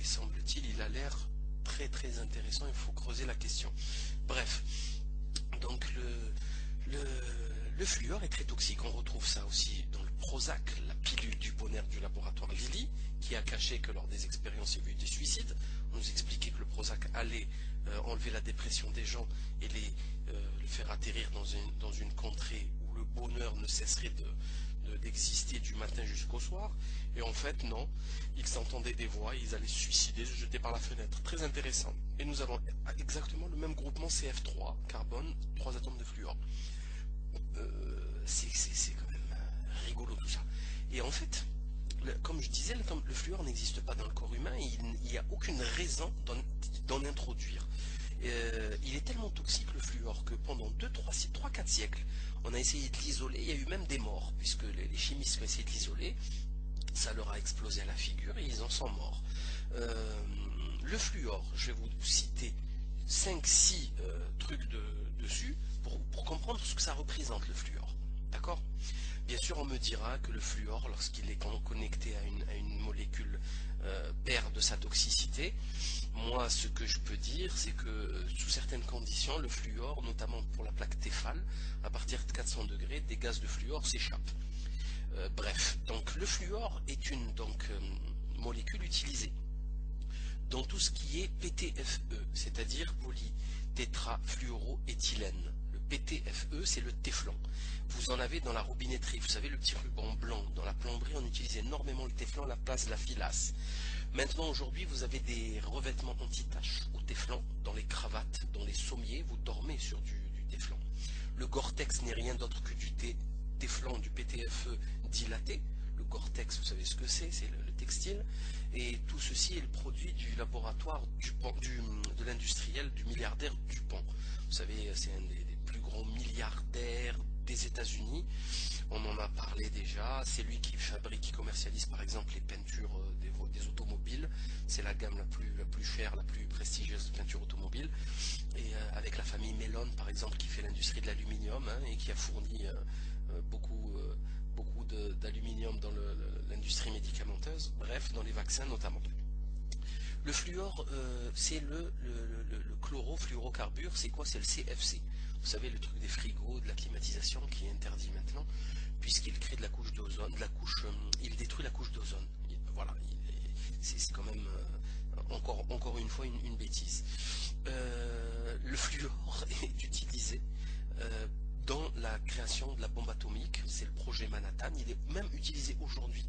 semble-t-il, il a l'air très intéressant. Il faut creuser la question. Bref, donc le fluor est très toxique. On retrouve ça aussi dans le Prozac, la pilule du bonheur du laboratoire Lilly, qui a caché que lors des expériences il y a eu des suicides. On nous expliquait que le Prozac allait enlever la dépression des gens et le faire atterrir dans une contrée où le bonheur ne cesserait d'exister du matin jusqu'au soir. Et en fait, non, ils entendaient des voix, ils allaient se suicider, se jeter par la fenêtre. Très intéressant. Et nous avons exactement le même groupement CF3, carbone, 3 atomes de fluor. c'est quand même rigolo tout ça. Et en fait, comme je disais, le fluor n'existe pas dans le corps humain et il n'y a aucune raison d'en introduire. Il est tellement toxique le fluor que pendant 3-4 siècles, on a essayé de l'isoler, il y a eu même des morts, puisque les chimistes ont essayé de l'isoler, ça leur a explosé à la figure et ils en sont morts. Le fluor, je vais vous citer 5-6 trucs dessus pour comprendre ce que ça représente le fluor. D'accord? Bien sûr, on me dira que le fluor, lorsqu'il est connecté à une molécule, perd de sa toxicité. Moi, ce que je peux dire, c'est que sous certaines conditions, le fluor, notamment pour la plaque Tefal, à partir de 400 degrés, des gaz de fluor s'échappent. Bref, donc le fluor est une molécule utilisée dans tout ce qui est PTFE, c'est-à-dire polytétrafluoroéthylène. Le PTFE, c'est le téflon. Vous en avez dans la robinetterie, vous savez, le petit ruban blanc. Dans la plomberie, on utilise énormément le téflon à la place de la filasse. Maintenant, aujourd'hui, vous avez des revêtements anti-taches au téflon dans les cravates, dans les sommiers, vous dormez sur du téflon. Le Gore-Tex n'est rien d'autre que du téflon, du PTFE dilaté. Le Gore-Tex, vous savez ce que c'est le textile. Et tout ceci est le produit du laboratoire de l'industriel, du milliardaire Dupont. Vous savez, c'est un des plus grands milliardaires des États-Unis. On en a parlé déjà. C'est lui qui fabrique, qui commercialise par exemple les peintures des automobiles. C'est la gamme la plus chère, la plus prestigieuse de peinture automobile. Et avec la famille Mellon par exemple, qui fait l'industrie de l'aluminium, hein, et qui a fourni beaucoup d'aluminium dans l'industrie médicamenteuse, bref, dans les vaccins notamment. Le fluor, c'est le chlorofluorocarbure, c'est quoi? C'est le CFC. Vous savez, le truc des frigos, de la climatisation qui est interdit maintenant, puisqu'il crée de la couche d'ozone, il détruit la couche d'ozone. Voilà, c'est quand même encore une fois une bêtise. Le fluor est utilisé dans la création de la bombe atomique, c'est le projet Manhattan. Il est même utilisé aujourd'hui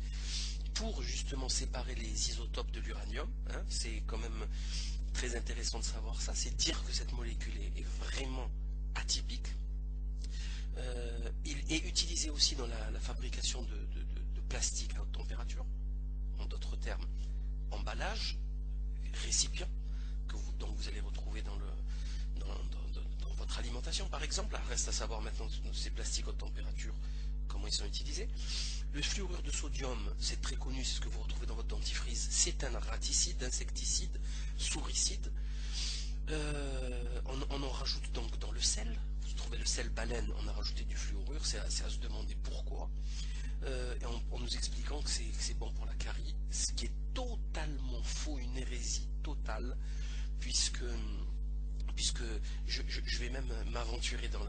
pour justement séparer les isotopes de l'uranium, hein. C'est quand même très intéressant de savoir ça, c'est dire que cette molécule est vraiment atypique. Il est utilisé aussi dans la fabrication de plastique à haute température, en d'autres termes, emballage, récipient, dont vous allez retrouver dans votre alimentation par exemple. Reste à savoir maintenant ces plastiques haute température, comment ils sont utilisés. Le fluorure de sodium, c'est très connu, c'est ce que vous retrouvez dans votre dentifrice, c'est un raticide, insecticide, souricide. On en rajoute donc dans le sel, vous trouvez le sel baleine, on a rajouté du fluorure, c'est à se demander pourquoi, et en nous expliquant que c'est bon pour la carie, ce qui est totalement faux, une hérésie totale, puisque je vais même m'aventurer dans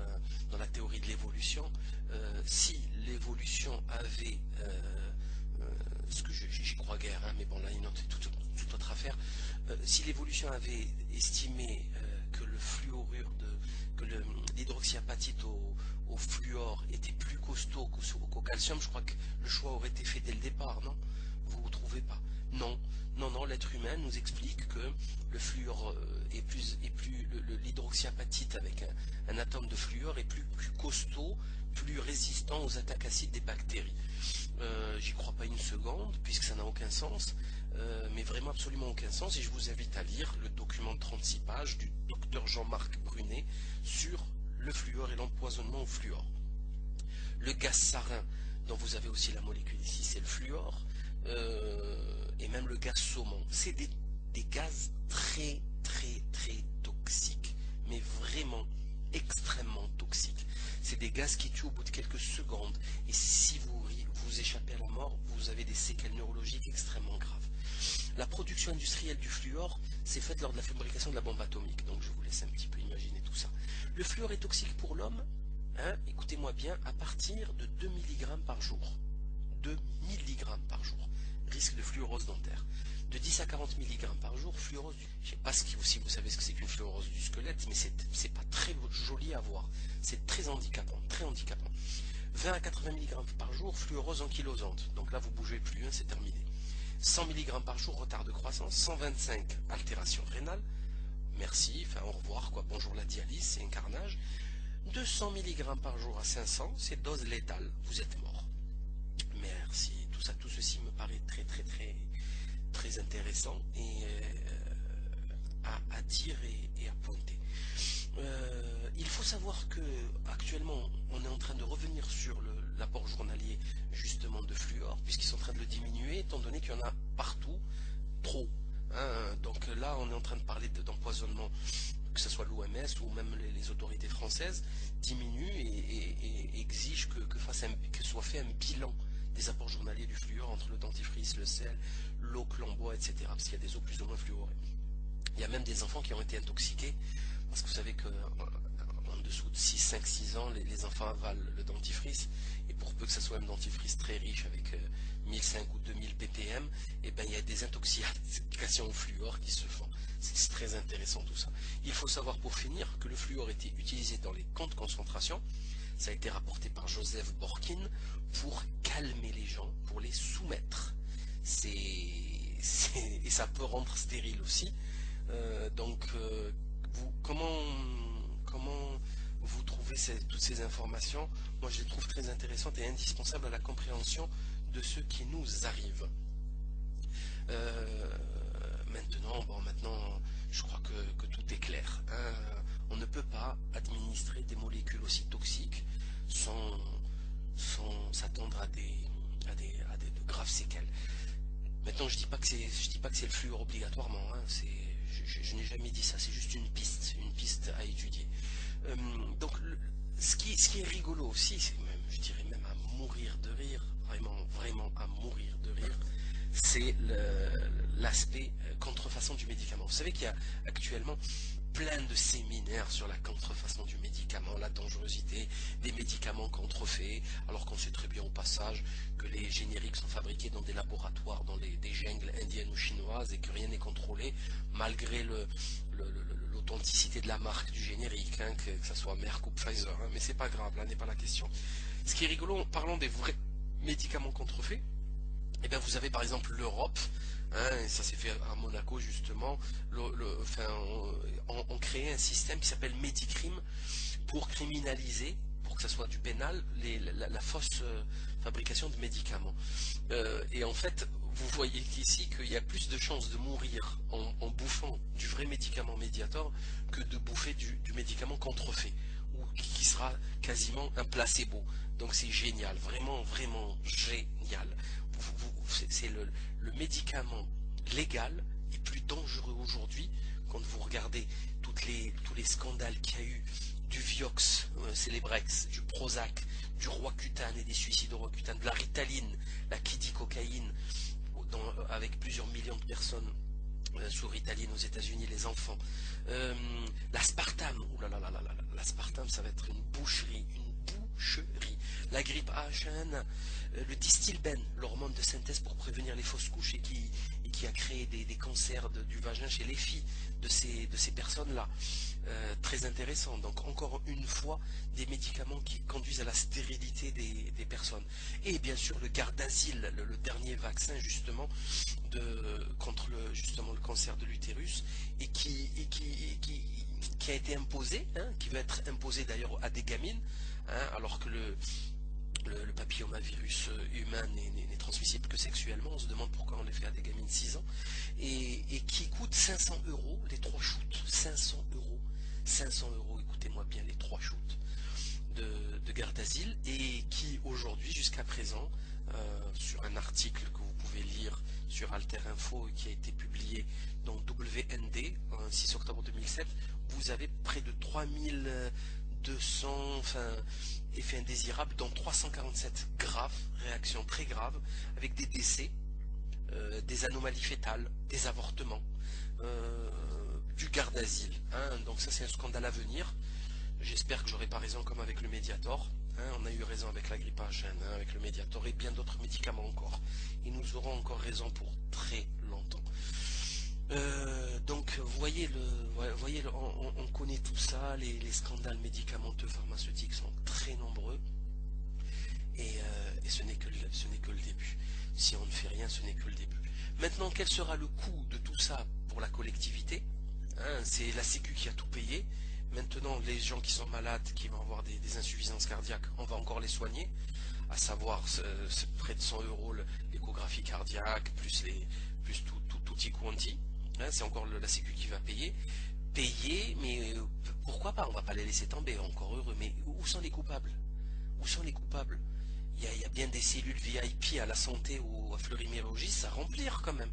la théorie de l'évolution. Si l'évolution avait, ce que j'y crois guère, hein, mais bon là c'est toute autre affaire, si l'évolution avait estimé que le fluorure, que l'hydroxyapatite au fluor était plus costaud qu'au calcium, je crois que le choix aurait été fait dès le départ, non? Vous ne trouvez pas? Non, l'être humain nous explique que le fluor l'hydroxyapatite avec un atome de fluor est plus costaud, plus résistant aux attaques acides des bactéries. J'y crois pas une seconde, puisque ça n'a aucun sens, mais vraiment absolument aucun sens, et je vous invite à lire le document de 36 pages du docteur Jean-Marc Brunet sur le fluor et l'empoisonnement au fluor. Le gaz sarin, dont vous avez aussi la molécule ici, c'est le fluor, et même le gaz saumon. C'est des gaz très toxiques, mais vraiment extrêmement toxiques. C'est des gaz qui tuent au bout de quelques secondes, et si vous échappez à la mort, vous avez des séquelles neurologiques extrêmement graves. La production industrielle du fluor s'est faite lors de la fabrication de la bombe atomique, donc je vous laisse un petit peu imaginer tout ça. Le fluor est toxique pour l'homme, hein, écoutez-moi bien, à partir de 2 mg par jour. 2 mg par jour. Risque de fluorose dentaire. De 10 à 40 mg par jour, fluorose du... Je ne sais pas si vous savez ce que c'est qu'une fluorose du squelette, mais c'est pas très joli à voir. C'est très handicapant, très handicapant. 20 à 80 mg par jour, fluorose ankylosante. Donc là, vous ne bougez plus, hein, c'est terminé. 100 mg par jour, retard de croissance. 125, altération rénale. Merci, enfin au revoir, quoi. Bonjour la dialyse, c'est un carnage. 200 mg par jour à 500, c'est dose létale, vous êtes mort. Merci, tout ceci me paraît très intéressant et à dire et à pointer. Il faut savoir que actuellement on est en train de revenir sur l'apport journalier justement de fluor, puisqu'ils sont en train de le diminuer étant donné qu'il y en a partout trop. Donc là on est en train de parler d'empoisonnement, que ce soit l'OMS ou même les autorités françaises diminuent et exigent que soit fait un bilan des apports journaliers du fluor entre le dentifrice, le sel, l'eau que l'on boit, etc. Parce qu'il y a des eaux plus ou moins fluorées. Il y a même des enfants qui ont été intoxiqués, parce que vous savez que en dessous de 6, 5, 6 ans, les enfants avalent le dentifrice, et pour peu que ce soit un dentifrice très riche avec 1005 ou 2000 ppm, et ben il y a des intoxications au fluor qui se font. C'est très intéressant tout ça. Il faut savoir pour finir que le fluor était utilisé dans les camps de concentration. Ça a été rapporté par Joseph Borkin pour calmer les gens, pour les soumettre. Et ça peut rendre stérile aussi. Comment vous trouvez toutes ces informations? Moi, je les trouve très intéressantes et indispensables à la compréhension de ce qui nous arrive. Maintenant, je crois que tout est clair. On ne peut pas administrer des molécules aussi toxiques sans s'attendre à de graves séquelles. Maintenant, je dis pas que c'est le fluor obligatoirement. Je n'ai jamais dit ça. C'est juste une piste à étudier. Donc, ce qui est rigolo aussi, c'est même, je dirais même à mourir de rire, vraiment à mourir de rire, c'est l'aspect contrefaçon du médicament. Vous savez qu'il y a actuellement plein de séminaires sur la contrefaçon du médicament, la dangerosité des médicaments contrefaits, alors qu'on sait très bien au passage que les génériques sont fabriqués dans des laboratoires, dans des jungles indiennes ou chinoises, et que rien n'est contrôlé, malgré l'authenticité de la marque du générique, que ce soit Merck ou Pfizer, mais c'est pas grave, là n'est pas la question. Ce qui est rigolo, parlons des vrais médicaments contrefaits, et bien vous avez par exemple l'Europe, et ça s'est fait à Monaco justement, on crée un système qui s'appelle Medicrime pour criminaliser, pour que ça soit du pénal, la fausse fabrication de médicaments. Et en fait, vous voyez ici qu'il y a plus de chances de mourir en bouffant du vrai médicament Mediator que de bouffer du médicament contrefait, ou qui sera quasiment un placebo. Donc c'est génial, vraiment génial. C'est le médicament légal est plus dangereux aujourd'hui quand vous regardez tous les scandales qu'il y a eu du Vioxx, Celebrex, du Prozac, du Roaccutane et des suicides au Roaccutane, de la Ritaline, la Kiddie-cocaïne, avec plusieurs millions de personnes sous Ritaline aux États-Unis, les enfants. L'aspartame, l'aspartame, ça va être une boucherie. La grippe H1N1, le distilbène, l'hormone de synthèse pour prévenir les fausses couches et qui a créé des cancers du vagin chez les filles de ces personnes-là. Très intéressant. Donc encore une fois, des médicaments qui conduisent à la stérilité des personnes. Et bien sûr le Gardasil, le dernier vaccin justement contre le cancer de l'utérus, et qui a été imposé, qui va être imposé d'ailleurs à des gamines, alors que le papillomavirus humain n'est transmissible que sexuellement. On se demande pourquoi on les fait à des gamines de 6 ans, et qui coûte 500 € les 3 shoots. 500 €, écoutez-moi bien, les 3 shoots de Gardasil, et qui aujourd'hui, jusqu'à présent, sur un article que vous pouvez lire sur Alter Info qui a été publié dans WND, 6 octobre 2007, vous avez près de 3200 effets indésirables, dont 347 graves, réactions très graves, avec des décès, des anomalies fétales, des avortements, du Gardasil. Donc ça c'est un scandale à venir. J'espère que j'aurai pas raison comme avec le Mediator. On a eu raison avec la grippe H1N1, avec le Mediator et bien d'autres médicaments encore. Et nous aurons encore raison pour très longtemps. Donc voyez on connaît tout ça, les scandales médicamenteux pharmaceutiques sont très nombreux, et ce n'est que le début. Si on ne fait rien, ce n'est que le début. Maintenant, quel sera le coût de tout ça pour la collectivité? C'est la Sécu qui a tout payé, Maintenant, les gens qui sont malades, qui vont avoir des insuffisances cardiaques, on va encore les soigner, à savoir près de 100 euros l'échographie cardiaque, plus tout quanti. Hein, c'est encore la Sécu qui va payer, mais pourquoi pas, on va pas les laisser tomber, encore heureux, mais où sont les coupables? Où sont les coupables? Il y a bien des cellules VIP à la santé ou à Fleury-Mérogis à remplir quand même.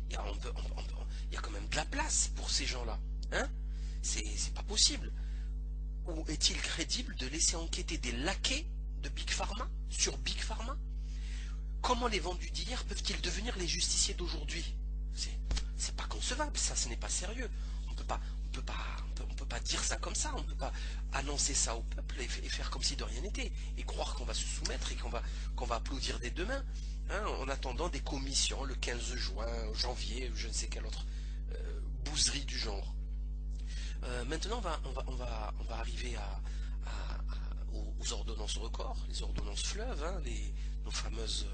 Il y a quand même de la place pour ces gens-là. Hein? C'est pas possible. Ou est-il crédible de laisser enquêter des laquais de Big Pharma sur Big Pharma? Comment les vendus d'hier peuvent-ils devenir les justiciers d'aujourd'hui? C'est pas concevable, ça, ce n'est pas sérieux. On peut pas dire ça comme ça, on ne peut pas annoncer ça au peuple et faire comme si de rien n'était, et croire qu'on va se soumettre et qu'on va applaudir des deux mains, hein, en attendant des commissions le 15 juin, janvier, je ne sais quelle autre bouserie du genre. Maintenant, on va arriver aux ordonnances records, les ordonnances fleuves, hein, nos fameuses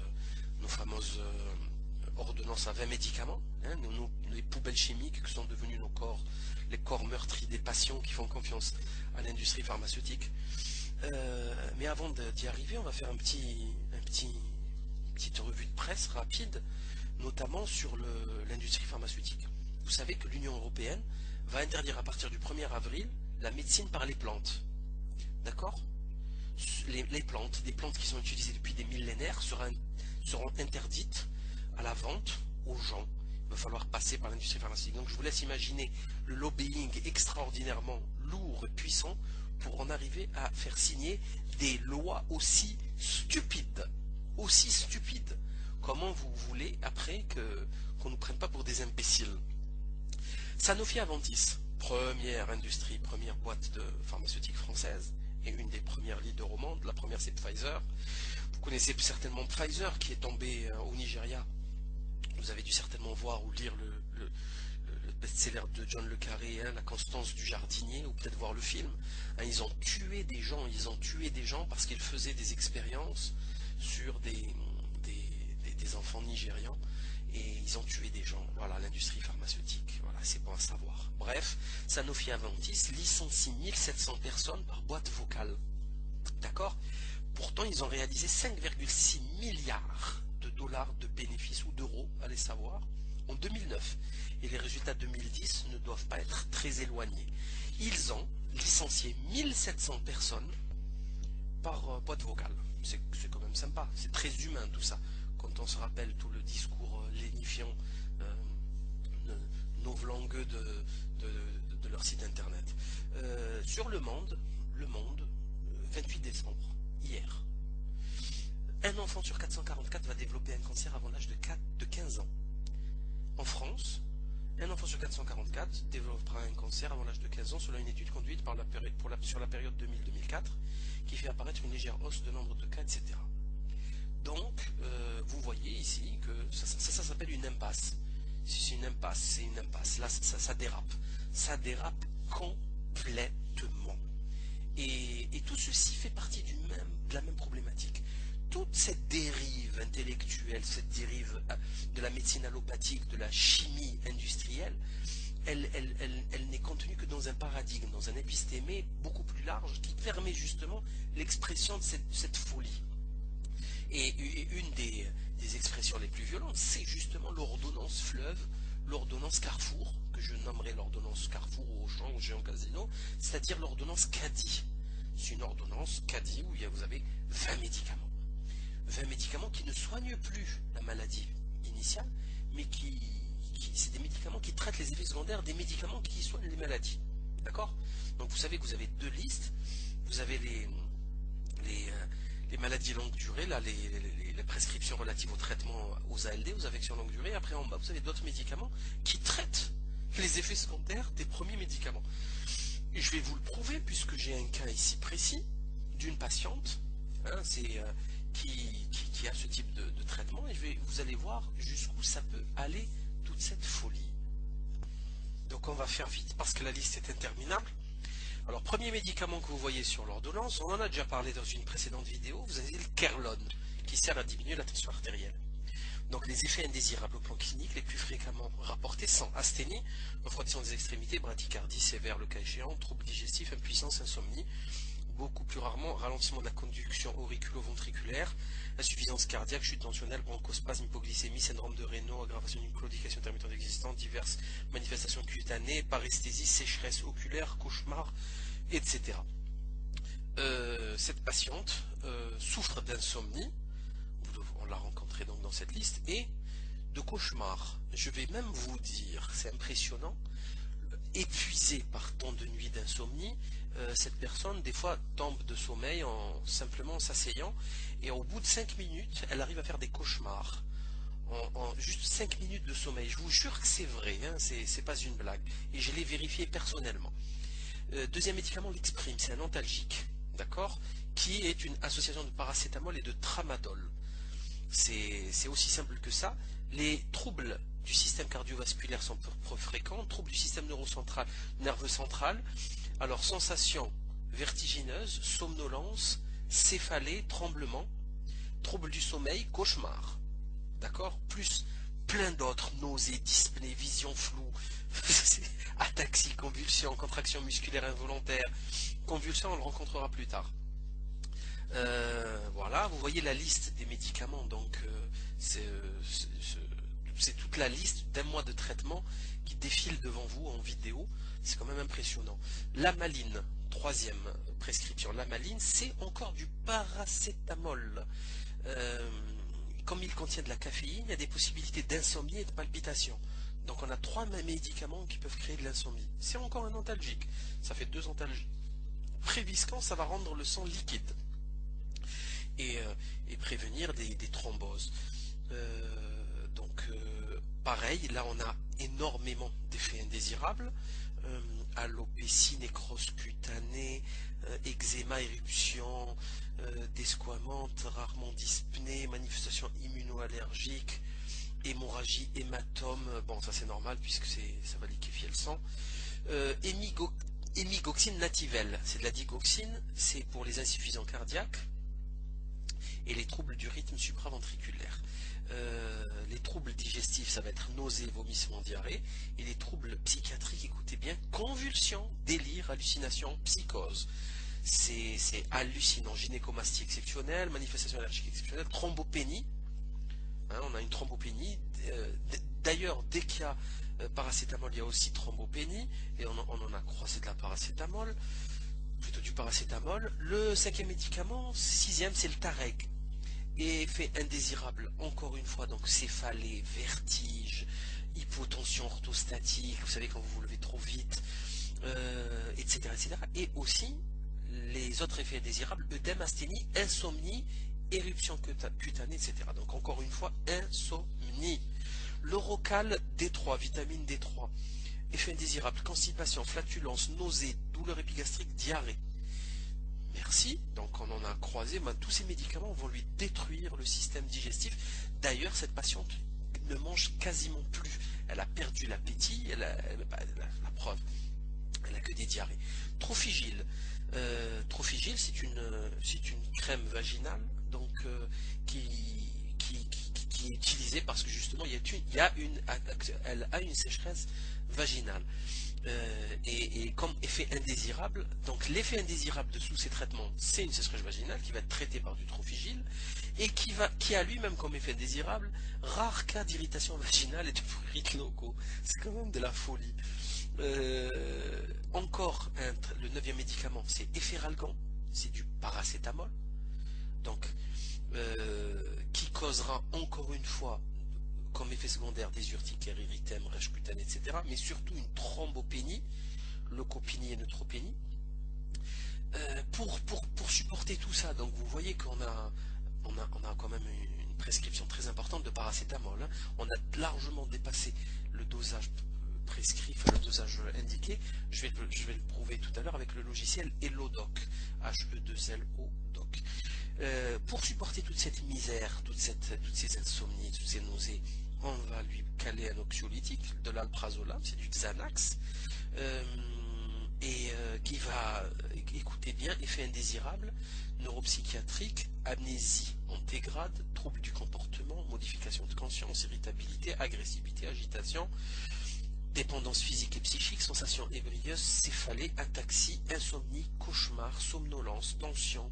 ordonnances à 20 médicaments, hein, les poubelles chimiques que sont devenus nos corps, les corps meurtris des patients qui font confiance à l'industrie pharmaceutique. Mais avant d'y arriver, on va faire une petite revue de presse rapide, notamment sur l'industrie pharmaceutique. Vous savez que l'Union européenne va interdire à partir du 1er avril la médecine par les plantes. D'accord? Les plantes, des plantes qui sont utilisées depuis des millénaires seront interdites à la vente aux gens. Il va falloir passer par l'industrie pharmaceutique. Donc je vous laisse imaginer le lobbying extraordinairement lourd et puissant pour en arriver à faire signer des lois aussi stupides. Aussi stupides. Comment vous voulez après qu'on ne nous prenne pas pour des imbéciles? Sanofi Aventis, première industrie, première boîte de pharmaceutique française et une des premières leaders au monde. La première c'est Pfizer. Vous connaissez certainement Pfizer qui est tombé au Nigeria. Vous avez dû certainement voir ou lire le best-seller de John le Carré, hein, La Constance du jardinier, ou peut-être voir le film. Hein, ils ont tué des gens parce qu'ils faisaient des expériences sur des enfants nigérians. Et ils ont tué des gens. Voilà, l'industrie pharmaceutique. Voilà, c'est bon à savoir. Bref, Sanofi Aventis licencie 1700 personnes par boîte vocale. D'accord? Pourtant, ils ont réalisé 5,6 milliards de dollars de bénéfices, ou d'euros, allez savoir, en 2009. Et les résultats 2010 ne doivent pas être très éloignés. Ils ont licencié 1700 personnes par boîte vocale. C'est quand même sympa, c'est très humain tout ça. Quand on se rappelle tout le discours lénifiant, novlangueux de leur site internet. Sur Le Monde, 28 décembre, hier, un enfant sur 444 va développer un cancer avant l'âge de 15 ans. En France, un enfant sur 444 développera un cancer avant l'âge de 15 ans selon une étude conduite sur la période 2000-2004 qui fait apparaître une légère hausse de nombre de cas, etc. Donc, vous voyez ici que ça s'appelle une impasse. Si c'est une impasse, c'est une impasse. Là, ça dérape. Ça dérape complètement. Et tout ceci fait partie de la même problématique. Toute cette dérive intellectuelle, cette dérive de la médecine allopathique, de la chimie industrielle, elle n'est contenue que dans un paradigme, dans un épistémé beaucoup plus large qui permet justement l'expression de cette folie. Et une des expressions les plus violentes, c'est justement l'ordonnance fleuve, l'ordonnance Carrefour, que je nommerai l'ordonnance Carrefour ou Auchan ou Géant Casino, c'est-à-dire l'ordonnance CADI. C'est une ordonnance CADI où vous avez 20 médicaments. 20 médicaments qui ne soignent plus la maladie initiale, mais c'est des médicaments qui traitent les effets secondaires des médicaments qui soignent les maladies. D'accord? Donc vous savez que vous avez deux listes. Vous avez les maladies longue durée, là, les prescriptions relatives au traitement aux ALD, aux affections longue durée. Après, en bas, vous avez d'autres médicaments qui traitent les effets secondaires des premiers médicaments. Et je vais vous le prouver, puisque j'ai un cas ici précis d'une patiente, hein, qui a ce type de traitement, et vous allez voir jusqu'où ça peut aller, toute cette folie. Donc on va faire vite, parce que la liste est interminable. Alors, premier médicament que vous voyez sur l'ordonnance, on en a déjà parlé dans une précédente vidéo, vous avez le Kerlon, qui sert à diminuer la tension artérielle. Donc les effets indésirables au plan clinique les plus fréquemment rapportés sont asthénie, refroidissement des extrémités, bradycardie sévère le cas échéant, troubles digestifs, impuissance, insomnie. Beaucoup plus rarement, ralentissement de la conduction auriculo-ventriculaire, insuffisance cardiaque, chute tensionnelle, bronchospasme, hypoglycémie, syndrome de Raynaud, aggravation d'une claudication intermittente existante, diverses manifestations cutanées, paresthésie, sécheresse oculaire, cauchemar, etc. Cette patiente souffre d'insomnie, on l'a rencontrée donc dans cette liste, et de cauchemar. Je vais même vous dire, c'est impressionnant, épuisée par tant de nuits d'insomnie, cette personne des fois tombe de sommeil en simplement s'asseyant, et au bout de 5 minutes, elle arrive à faire des cauchemars. En juste 5 minutes de sommeil. Je vous jure que c'est vrai, hein, c'est pas une blague. Et je l'ai vérifié personnellement. Deuxième médicament, l'Exprime, c'est un antalgique, d'accord, qui est une association de paracétamol et de tramadol. C'est aussi simple que ça. Les troubles du système cardiovasculaire sont peu fréquents, troubles du système neurocentral, nerveux central. Alors, sensations vertigineuses, somnolence, céphalée, tremblement, troubles du sommeil, cauchemar. D'accord? Plus plein d'autres, nausées, dyspnée, vision floue, ataxie, convulsions, contraction musculaire involontaire. Convulsions, on le rencontrera plus tard. Voilà, vous voyez la liste des médicaments, donc c'est toute la liste d'un mois de traitement qui défile devant vous en vidéo, c'est quand même impressionnant. L'amaline, troisième prescription, l'amaline, c'est encore du paracétamol. Comme il contient de la caféine, il y a des possibilités d'insomnie et de palpitation. Donc on a 3 médicaments qui peuvent créer de l'insomnie. C'est encore un antalgique, ça fait 2 antalgiques. Préviscan, ça va rendre le sang liquide et prévenir des thromboses. Pareil, là on a énormément d'effets indésirables. Alopécie, nécrose cutanée, eczéma, éruption, desquamante, rarement dyspnée, manifestation immunoallergique, hémorragie, hématome, bon ça c'est normal puisque ça va liquéfier le sang. Hémigoxine nativelle, c'est de la digoxine, c'est pour les insuffisants cardiaques et les troubles du rythme supraventriculaire. Les troubles digestifs, ça va être nausées, vomissements, diarrhée, et les troubles psychiatriques, écoutez bien, convulsions, délire, hallucinations, psychose. C'est hallucinant, gynécomastie exceptionnelle, manifestation allergique exceptionnelle, thrombopénie, hein, on a une thrombopénie, d'ailleurs dès qu'il y a paracétamol, il y a aussi thrombopénie, et on en a croisé de la paracétamol, plutôt du paracétamol. Le 5e médicament, 6e, c'est le Tareg. Et effet indésirable, encore une fois, donc céphalée, vertige, hypotension orthostatique, vous savez quand vous vous levez trop vite, etc., etc. Et aussi les autres effets indésirables, œdème, asthénie, insomnie, éruption cutanée, etc. Donc encore une fois, insomnie. L'Orocal D3, vitamine D3, effet indésirable, constipation, flatulence, nausée, douleur épigastrique, diarrhée. Merci, donc on en a croisé, tous ces médicaments vont lui détruire le système digestif. D'ailleurs, cette patiente ne mange quasiment plus. Elle a perdu l'appétit, la preuve, elle n'a que des diarrhées. Trophigil, c'est une crème vaginale donc, qui est utilisée parce que justement elle a une sécheresse vaginale. Et comme effet indésirable, donc l'effet indésirable de tous ces traitements, c'est une sécheresse vaginale qui va être traitée par du trophigil et qui a lui-même comme effet indésirable rare cas d'irritation vaginale et de prurites locaux. C'est quand même de la folie. Encore le 9e médicament, c'est Efferalgan, c'est du paracétamol, donc qui causera encore une fois comme effet secondaire des urticaires, érythème, rage cutanée, etc. Mais surtout une thrombopénie, leucopénie et neutropénie. Pour supporter tout ça, donc vous voyez qu'on a quand même une prescription très importante de paracétamol. Hein. On a largement dépassé le dosage prescrit, enfin le dosage indiqué. Je vais le prouver tout à l'heure avec le logiciel Hellodoc, HE2LO-Doc. Pour supporter toute cette misère, toutes ces insomnies, toutes ces nausées, on va lui caler un anxiolytique, de l'alprazolam, c'est du Xanax. et qui va, écoutez bien, effet indésirable, neuropsychiatrique, amnésie antégrade, troubles du comportement, modification de conscience, irritabilité, agressivité, agitation, dépendance physique et psychique, sensations ébrieuses, céphalée, ataxie, insomnie, cauchemar, somnolence, tension,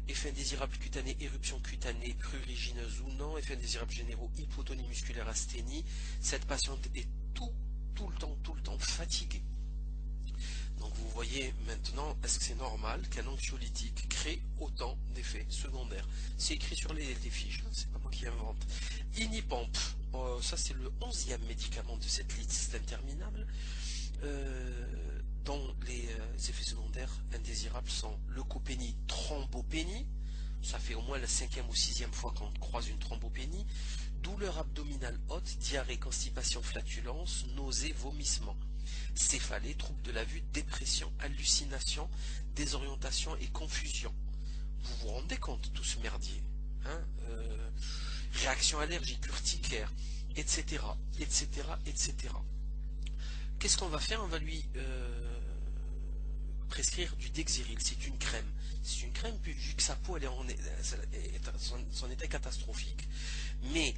effets indésirables cutanés, éruption cutanée, prurigineuse ou non, effets indésirables généraux, hypotonie musculaire, asthénie. Cette patiente est tout le temps fatiguée. Donc vous voyez maintenant, est-ce que c'est normal qu'un anxiolytique crée autant d'effets secondaires? C'est écrit sur les fiches, hein, c'est pas moi qui invente. Inipamp, ça c'est le 11e médicament de cette liste interminable, dont les effets secondaires indésirables sont leucopénie, thrombopénie, ça fait au moins la 5e ou 6e fois qu'on croise une thrombopénie, douleur abdominale haute, diarrhée, constipation, flatulence, nausée, vomissement, céphalée, troubles de la vue, dépression, hallucination, désorientation et confusion. Vous vous rendez compte tout ce merdier, hein, réaction allergique, urticaire, etc., etc., etc. Qu'est-ce qu'on va faire? On va lui prescrire du Dexeril. C'est une crème. C'est une crème, vu que sa peau elle son état est catastrophique. Mais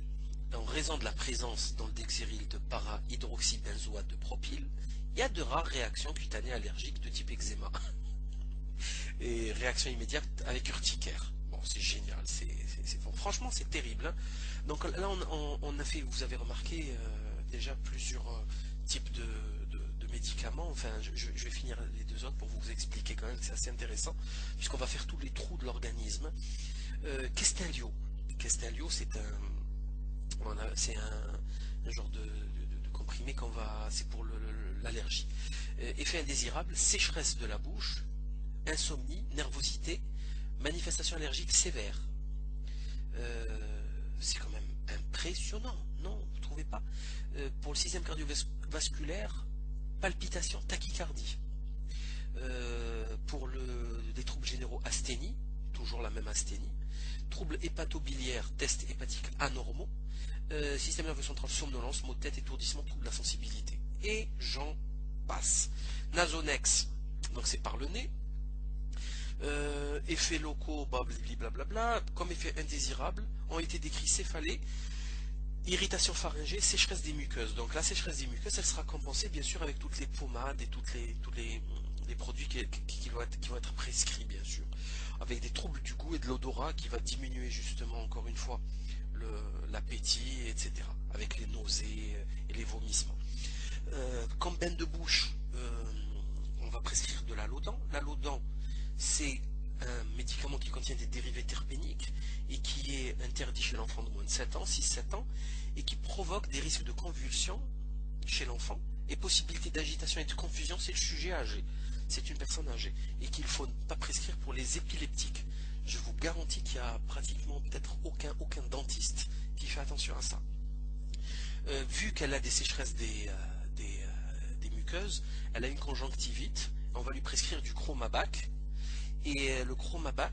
en raison de la présence dans le Dexeril de para-hydroxybenzoate de propyle, il y a de rares réactions cutanées allergiques de type eczéma. Et réaction immédiate avec urticaire. Bon, c'est génial. Bon, franchement, c'est terrible. Hein. Donc là, on a fait, vous avez remarqué, déjà plusieurs types de médicaments. Enfin, je vais finir les deux autres pour vous expliquer quand même, c'est assez intéressant, puisqu'on va faire tous les trous de l'organisme. Questelio. Questelio, c'est un genre de comprimé qu'on va, c'est pour l'allergie. Effet indésirable, sécheresse de la bouche, insomnie, nervosité, manifestation allergique sévère. C'est quand même impressionnant, non, vous trouvez pas? Pour le système cardiovasculaire, palpitation, tachycardie. Pour des troubles généraux, asthénie, toujours la même asthénie. Troubles hépatobiliaires, tests hépatiques anormaux. Système nerveux central, somnolence, maux de tête, étourdissement, troubles de la sensibilité. Et j'en passe. Nasonex, donc c'est par le nez. Effets locaux, blablabla, comme effet indésirable, ont été décrits céphalée, irritation pharyngée, sécheresse des muqueuses. Donc la sécheresse des muqueuses, elle sera compensée bien sûr avec toutes les pommades et tous les produits qui vont être prescrits bien sûr. Avec des troubles du goût et de l'odorat qui va diminuer justement encore une fois l'appétit, etc. Avec les nausées et les vomissements. Comme bain de bouche, on va prescrire de l'Allodan. L'Allodan, c'est un médicament qui contient des dérivés terpéniques et qui est interdit chez l'enfant de moins de 7 ans, 6-7 ans, et qui provoque des risques de convulsions chez l'enfant et possibilité d'agitation et de confusion, c'est le sujet âgé, c'est une personne âgée, et qu'il ne faut pas prescrire pour les épileptiques. Je vous garantis qu'il y a pratiquement peut-être aucun dentiste qui fait attention à ça. Vu qu'elle a des sécheresses des muqueuses, elle a une conjonctivite, on va lui prescrire du Chromabac. Et le Chromabac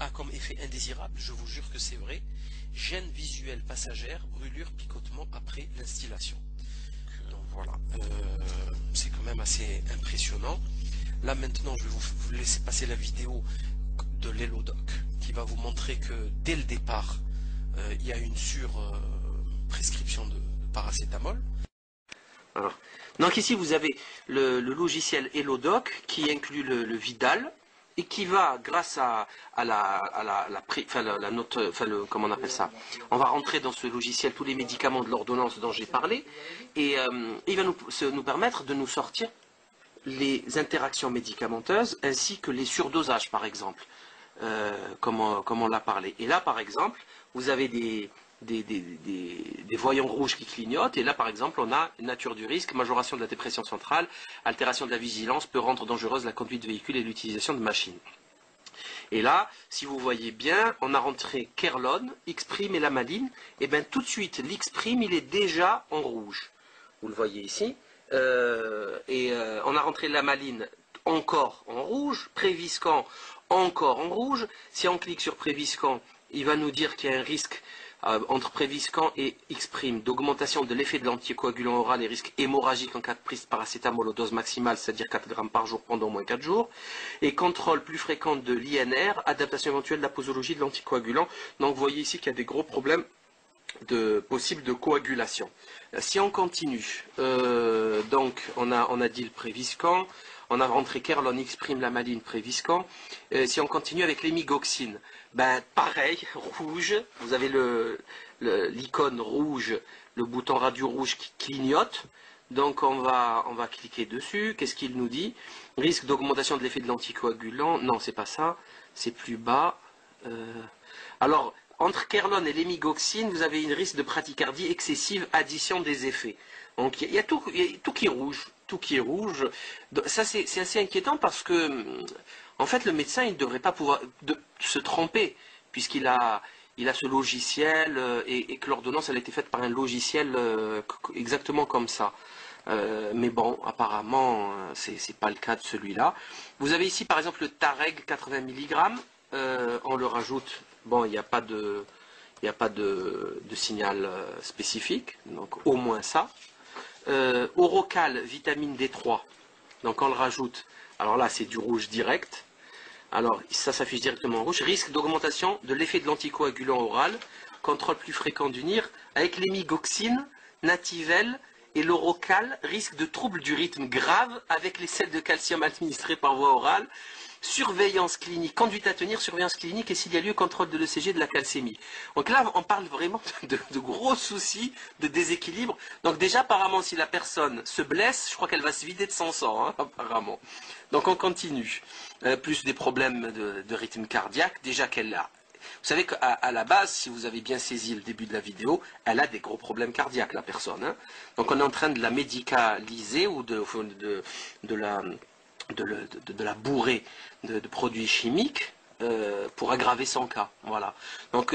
a comme effet indésirable, je vous jure que c'est vrai, gêne visuelle passagère, brûlure, picotement après l'instillation. Donc voilà, c'est quand même assez impressionnant. Là maintenant, je vais vous laisser passer la vidéo de l'Elodoc qui va vous montrer que dès le départ, il y a une prescription de paracétamol. Alors, donc ici vous avez le logiciel Elodoc qui inclut le Vidal et qui va, grâce à comment on appelle ça, on va rentrer dans ce logiciel tous les médicaments de l'ordonnance dont j'ai parlé et il va nous permettre de nous sortir les interactions médicamenteuses ainsi que les surdosages par exemple, comme on l'a parlé. Et là par exemple, vous avez des voyants rouges qui clignotent, et là par exemple on a nature du risque, majoration de la dépression centrale, altération de la vigilance, peut rendre dangereuse la conduite de véhicule et l'utilisation de machines. Et là, si vous voyez bien, on a rentré Kerlon, X-Prime et la Maline, et bien tout de suite l'X-Prime il est déjà en rouge, vous le voyez ici, on a rentré la Maline encore en rouge, Préviscan encore en rouge. Si on clique sur Préviscan, il va nous dire qu'il y a un risque entre Préviscan et X-Prime, d'augmentation de l'effet de l'anticoagulant oral et risque hémorragique en cas de prise de paracétamol aux doses maximales, c'est-à-dire 4 grammes par jour pendant au moins 4 jours, et contrôle plus fréquent de l'INR, adaptation éventuelle de la posologie de l'anticoagulant. Donc vous voyez ici qu'il y a des gros problèmes possibles de coagulation. Si on continue, donc on a dit le Préviscan, on a rentré Kerlon, X-Prime, Lamaline, Préviscan. Si on continue avec l'hémigoxine, ben pareil, rouge, vous avez l'icône rouge, le bouton radio rouge qui clignote. Donc on va cliquer dessus. Qu'est-ce qu'il nous dit? Risque d'augmentation de l'effet de l'anticoagulant. Non, c'est pas ça. C'est plus bas. Alors, entre Kerlon et l'hémigoxine, vous avez une risque de bradycardie excessive, addition des effets. Donc il y a tout qui est rouge. Tout qui est rouge. Ça c'est assez inquiétant parce que en fait le médecin il ne devrait pas pouvoir se tromper puisqu'il a ce logiciel et que l'ordonnance elle a été faite par un logiciel exactement comme ça. Mais bon, apparemment c'est pas le cas de celui-là. Vous avez ici par exemple le Tareg 80 mg. On le rajoute. Bon, il n'y a pas de signal spécifique, donc au moins ça. Orocal, vitamine D3, donc on le rajoute, alors là c'est du rouge direct, alors ça s'affiche directement en rouge, risque d'augmentation de l'effet de l'anticoagulant oral, contrôle plus fréquent du NIR, avec l'hémigoxine, Nativelle et l'Orocal, risque de troubles du rythme grave avec les sels de calcium administrés par voie orale, surveillance clinique, conduite à tenir, surveillance clinique et s'il y a lieu, contrôle de l'ECG, de la calcémie. Donc là, on parle vraiment de gros soucis, de déséquilibre. Donc déjà, apparemment, si la personne se blesse, je crois qu'elle va se vider de son sang, hein, apparemment. Donc on continue. Plus des problèmes de rythme cardiaque, déjà qu'elle a. Vous savez qu'à la base, si vous avez bien saisi le début de la vidéo, elle a des gros problèmes cardiaques, la personne. Hein. Donc on est en train de la médicaliser ou de la bourrer de produits chimiques pour aggraver son cas. Voilà. Donc,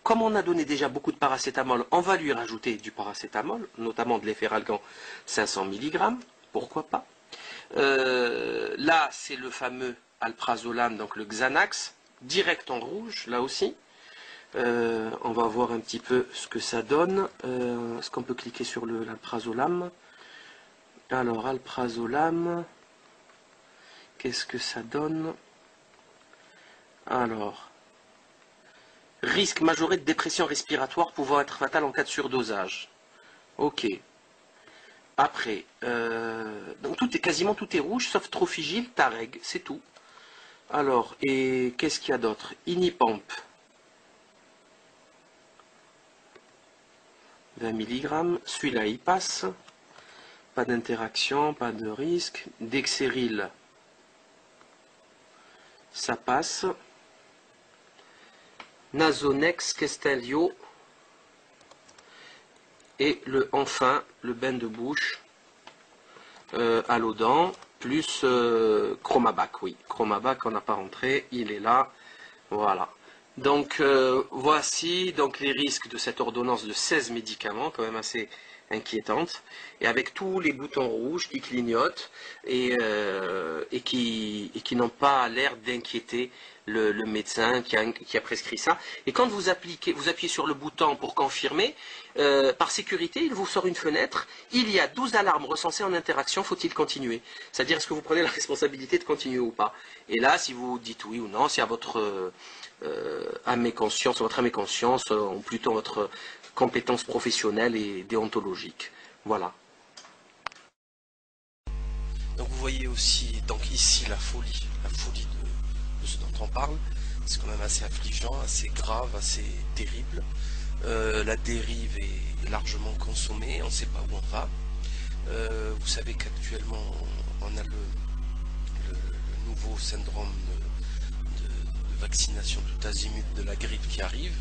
comme on a donné déjà beaucoup de paracétamol, on va lui rajouter du paracétamol, notamment de l'efferalgan 500 mg. Pourquoi pas? Là, c'est le fameux alprazolam, donc le Xanax, direct en rouge, là aussi. On va voir un petit peu ce que ça donne. Est-ce qu'on peut cliquer sur l'alprazolam? Alors, alprazolam... Qu'est-ce que ça donne? Alors, risque majoré de dépression respiratoire pouvant être fatal en cas de surdosage. Ok. Après, donc quasiment tout est rouge, sauf Trophigil, Tareg, c'est tout. Alors, et qu'est-ce qu'il y a d'autre? Inipamp. 20 mg, celui-là il passe. Pas d'interaction, pas de risque. Dexéril. Ça passe. Nasonex, Kestelio. Et enfin, le bain de bouche à l'Odan, plus Chromabac. Oui, Chromabac, on n'a pas rentré, il est là. Voilà. Donc, voici donc les risques de cette ordonnance de 16 médicaments, quand même assez inquiétante, et avec tous les boutons rouges qui clignotent et qui n'ont pas l'air d'inquiéter le médecin qui a prescrit ça. Et quand vous appuyez sur le bouton pour confirmer, par sécurité, il vous sort une fenêtre. Il y a 12 alarmes recensées en interaction, faut-il continuer? C'est-à-dire, est-ce que vous prenez la responsabilité de continuer ou pas? Et là, si vous dites oui ou non, c'est à votre âme et conscience, ou plutôt votre compétences professionnelles et déontologiques. Voilà. Donc vous voyez aussi, donc ici la folie de ce dont on parle, c'est quand même assez affligeant, assez grave, assez terrible. La dérive est largement consommée, on ne sait pas où on va. Vous savez qu'actuellement on a le nouveau syndrome de vaccination tout azimut de la grippe qui arrive.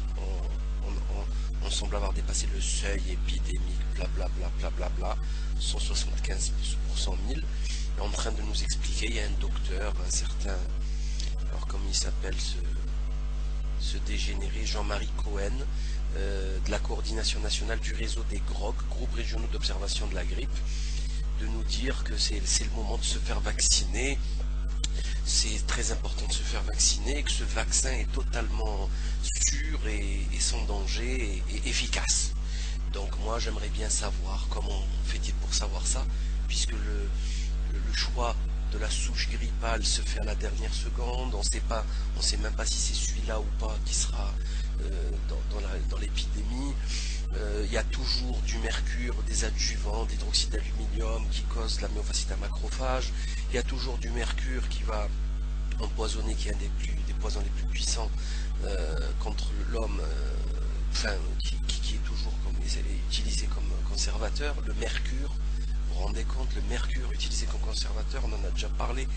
On semble avoir dépassé le seuil épidémique, blablabla, blablabla, 175 pour 100 000. En train de nous expliquer, il y a un docteur, un certain, alors comment il s'appelle ce dégénéré, Jean-Marie Cohen, de la coordination nationale du réseau des GROG, groupes régionaux d'observation de la grippe, de nous dire que c'est le moment de se faire vacciner. c'est très important de se faire vacciner, que ce vaccin est totalement sûr et sans danger et efficace. Donc moi j'aimerais bien savoir comment fait-il pour savoir ça, puisque le choix de la souche grippale se fait à la dernière seconde, on sait même pas si c'est celui-là ou pas qui sera dans l'épidémie. Il y a toujours du mercure, des adjuvants, d'hydroxyde d'aluminium qui causent la myofasciite à macrophage. Il y a toujours du mercure qui va empoisonner, qui est un des poisons les plus puissants contre l'homme, qui est toujours utilisé comme conservateur. Le mercure, vous vous rendez compte, le mercure utilisé comme conservateur, on en a déjà parlé.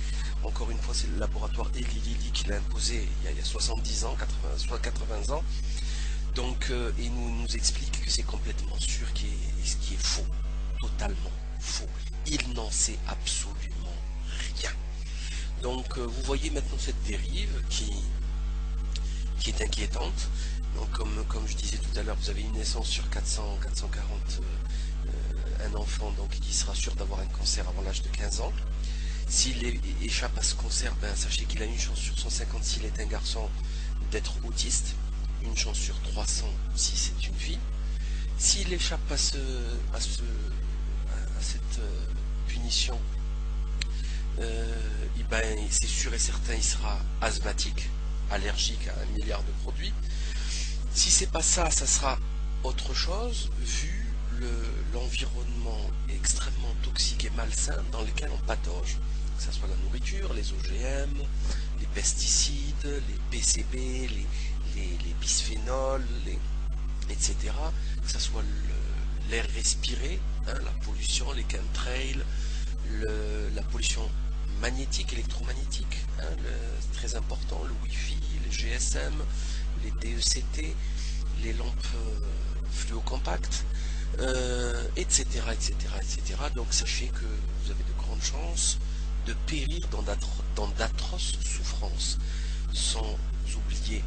Encore une fois, c'est le laboratoire Eli Lilly qui l'a imposé il y a 70 ans, 80 ans. Donc, il nous explique que c'est complètement sûr, ce qui est faux, totalement faux. Il n'en sait absolument rien. Donc, vous voyez maintenant cette dérive qui est inquiétante. Donc, comme je disais tout à l'heure, vous avez une naissance sur 440, un enfant donc, qui sera sûr d'avoir un cancer avant l'âge de 15 ans. S'il échappe à ce cancer, ben, sachez qu'il a une chance sur 150 s'il est un garçon d'être autiste. Une chance sur 300 si c'est une fille. S'il échappe à cette punition, c'est sûr et certain, il sera asthmatique, allergique à 1 milliard de produits. Si c'est pas ça, ça sera autre chose, vu l'environnement extrêmement toxique et malsain dans lequel on patauge, que ce soit la nourriture, les OGM, les pesticides, les PCB, les bisphénols, etc. Que ce soit l'air respiré, hein, la pollution, les chemtrails, la pollution magnétique, électromagnétique, hein, c'est très important, le Wi-Fi, les GSM, les DECT, les lampes fluocompactes, etc., etc., etc. Donc sachez que vous avez de grandes chances de périr dans d'atroces souffrances, sans oublier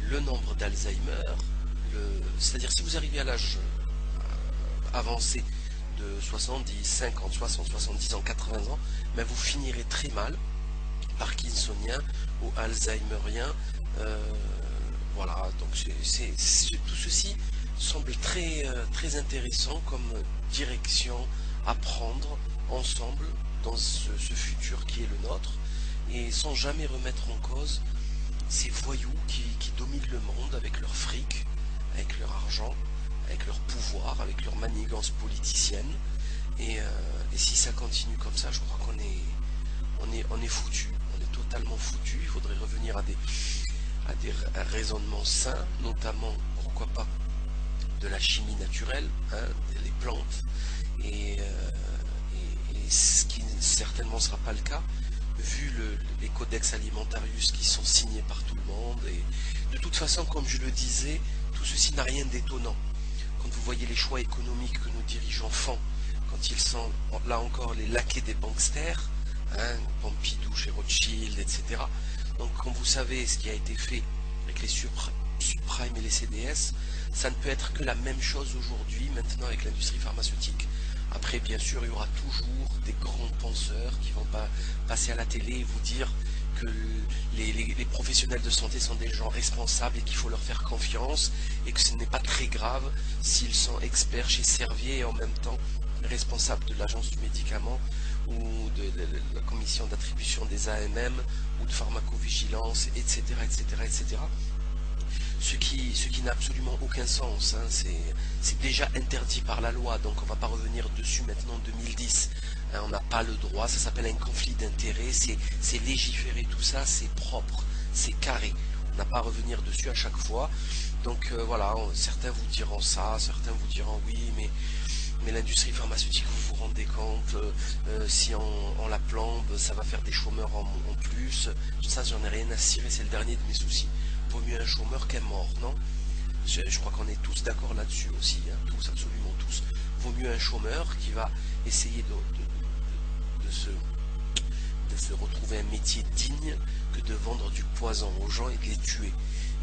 le nombre d'Alzheimer, c'est-à-dire si vous arrivez à l'âge avancé de 70, 50, 60, 70 ans, 80 ans, ben vous finirez très mal, parkinsonien ou alzheimerien. Voilà, donc tout ceci semble très intéressant comme direction à prendre ensemble dans ce futur qui est le nôtre, et sans jamais remettre en cause ces voyous qui dominent le monde avec leur fric, avec leur argent, avec leur pouvoir, avec leur manigance politicienne. Et si ça continue comme ça, je crois qu'on est foutu, on est totalement foutu. Il faudrait revenir à des raisonnements sains, notamment, pourquoi pas, de la chimie naturelle, hein, les plantes, et ce qui certainement ne sera pas le cas, vu les codex alimentarius qui sont signés par tout le monde. Et de toute façon, comme je le disais, tout ceci n'a rien d'étonnant. Quand vous voyez les choix économiques que nos dirigeants font, quand ils sont, là encore, les laquais des banksters, hein, Pompidou chez Rothschild, etc. Donc quand vous savez ce qui a été fait avec les subprimes et les CDS, ça ne peut être que la même chose aujourd'hui, maintenant, avec l'industrie pharmaceutique. Après, bien sûr, il y aura toujours des grands penseurs qui vont passer à la télé et vous dire que les professionnels de santé sont des gens responsables et qu'il faut leur faire confiance, et que ce n'est pas très grave s'ils sont experts chez Servier et en même temps responsables de l'agence du médicament ou de la commission d'attribution des AMM ou de pharmacovigilance, etc., etc., etc. Ce qui n'a absolument aucun sens, hein. C'est déjà interdit par la loi, donc on ne va pas revenir dessus maintenant en 2010. Hein, on n'a pas le droit, ça s'appelle un conflit d'intérêts, c'est légiféré, tout ça, c'est propre, c'est carré. On n'a pas à revenir dessus à chaque fois. Donc voilà, certains vous diront ça, certains vous diront oui, mais l'industrie pharmaceutique, vous vous rendez compte, si on la plombe, ça va faire des chômeurs en plus. Ça, j'en ai rien à cirer, c'est le dernier de mes soucis. Vaut mieux un chômeur qu'un mort, non? Je crois qu'on est tous d'accord là-dessus aussi, hein, tous, absolument tous. Vaut mieux un chômeur qui va essayer de se retrouver un métier digne que de vendre du poison aux gens et de les tuer.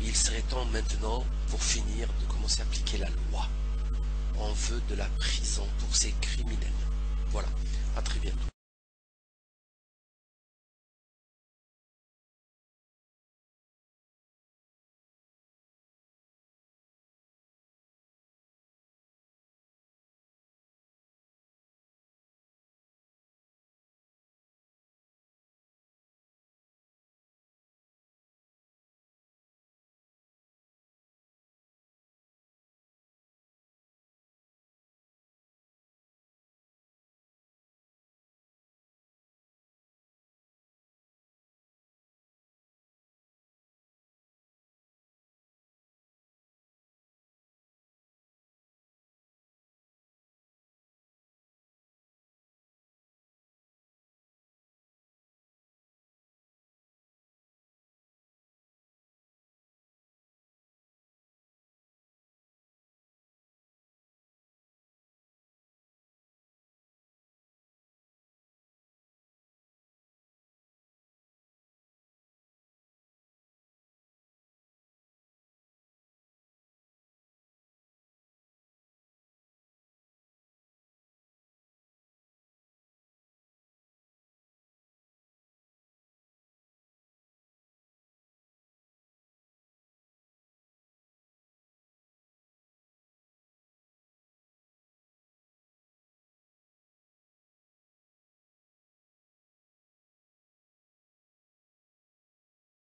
Et il serait temps maintenant, pour finir, de commencer à appliquer la loi. On veut de la prison pour ces criminels. Voilà, à très bientôt.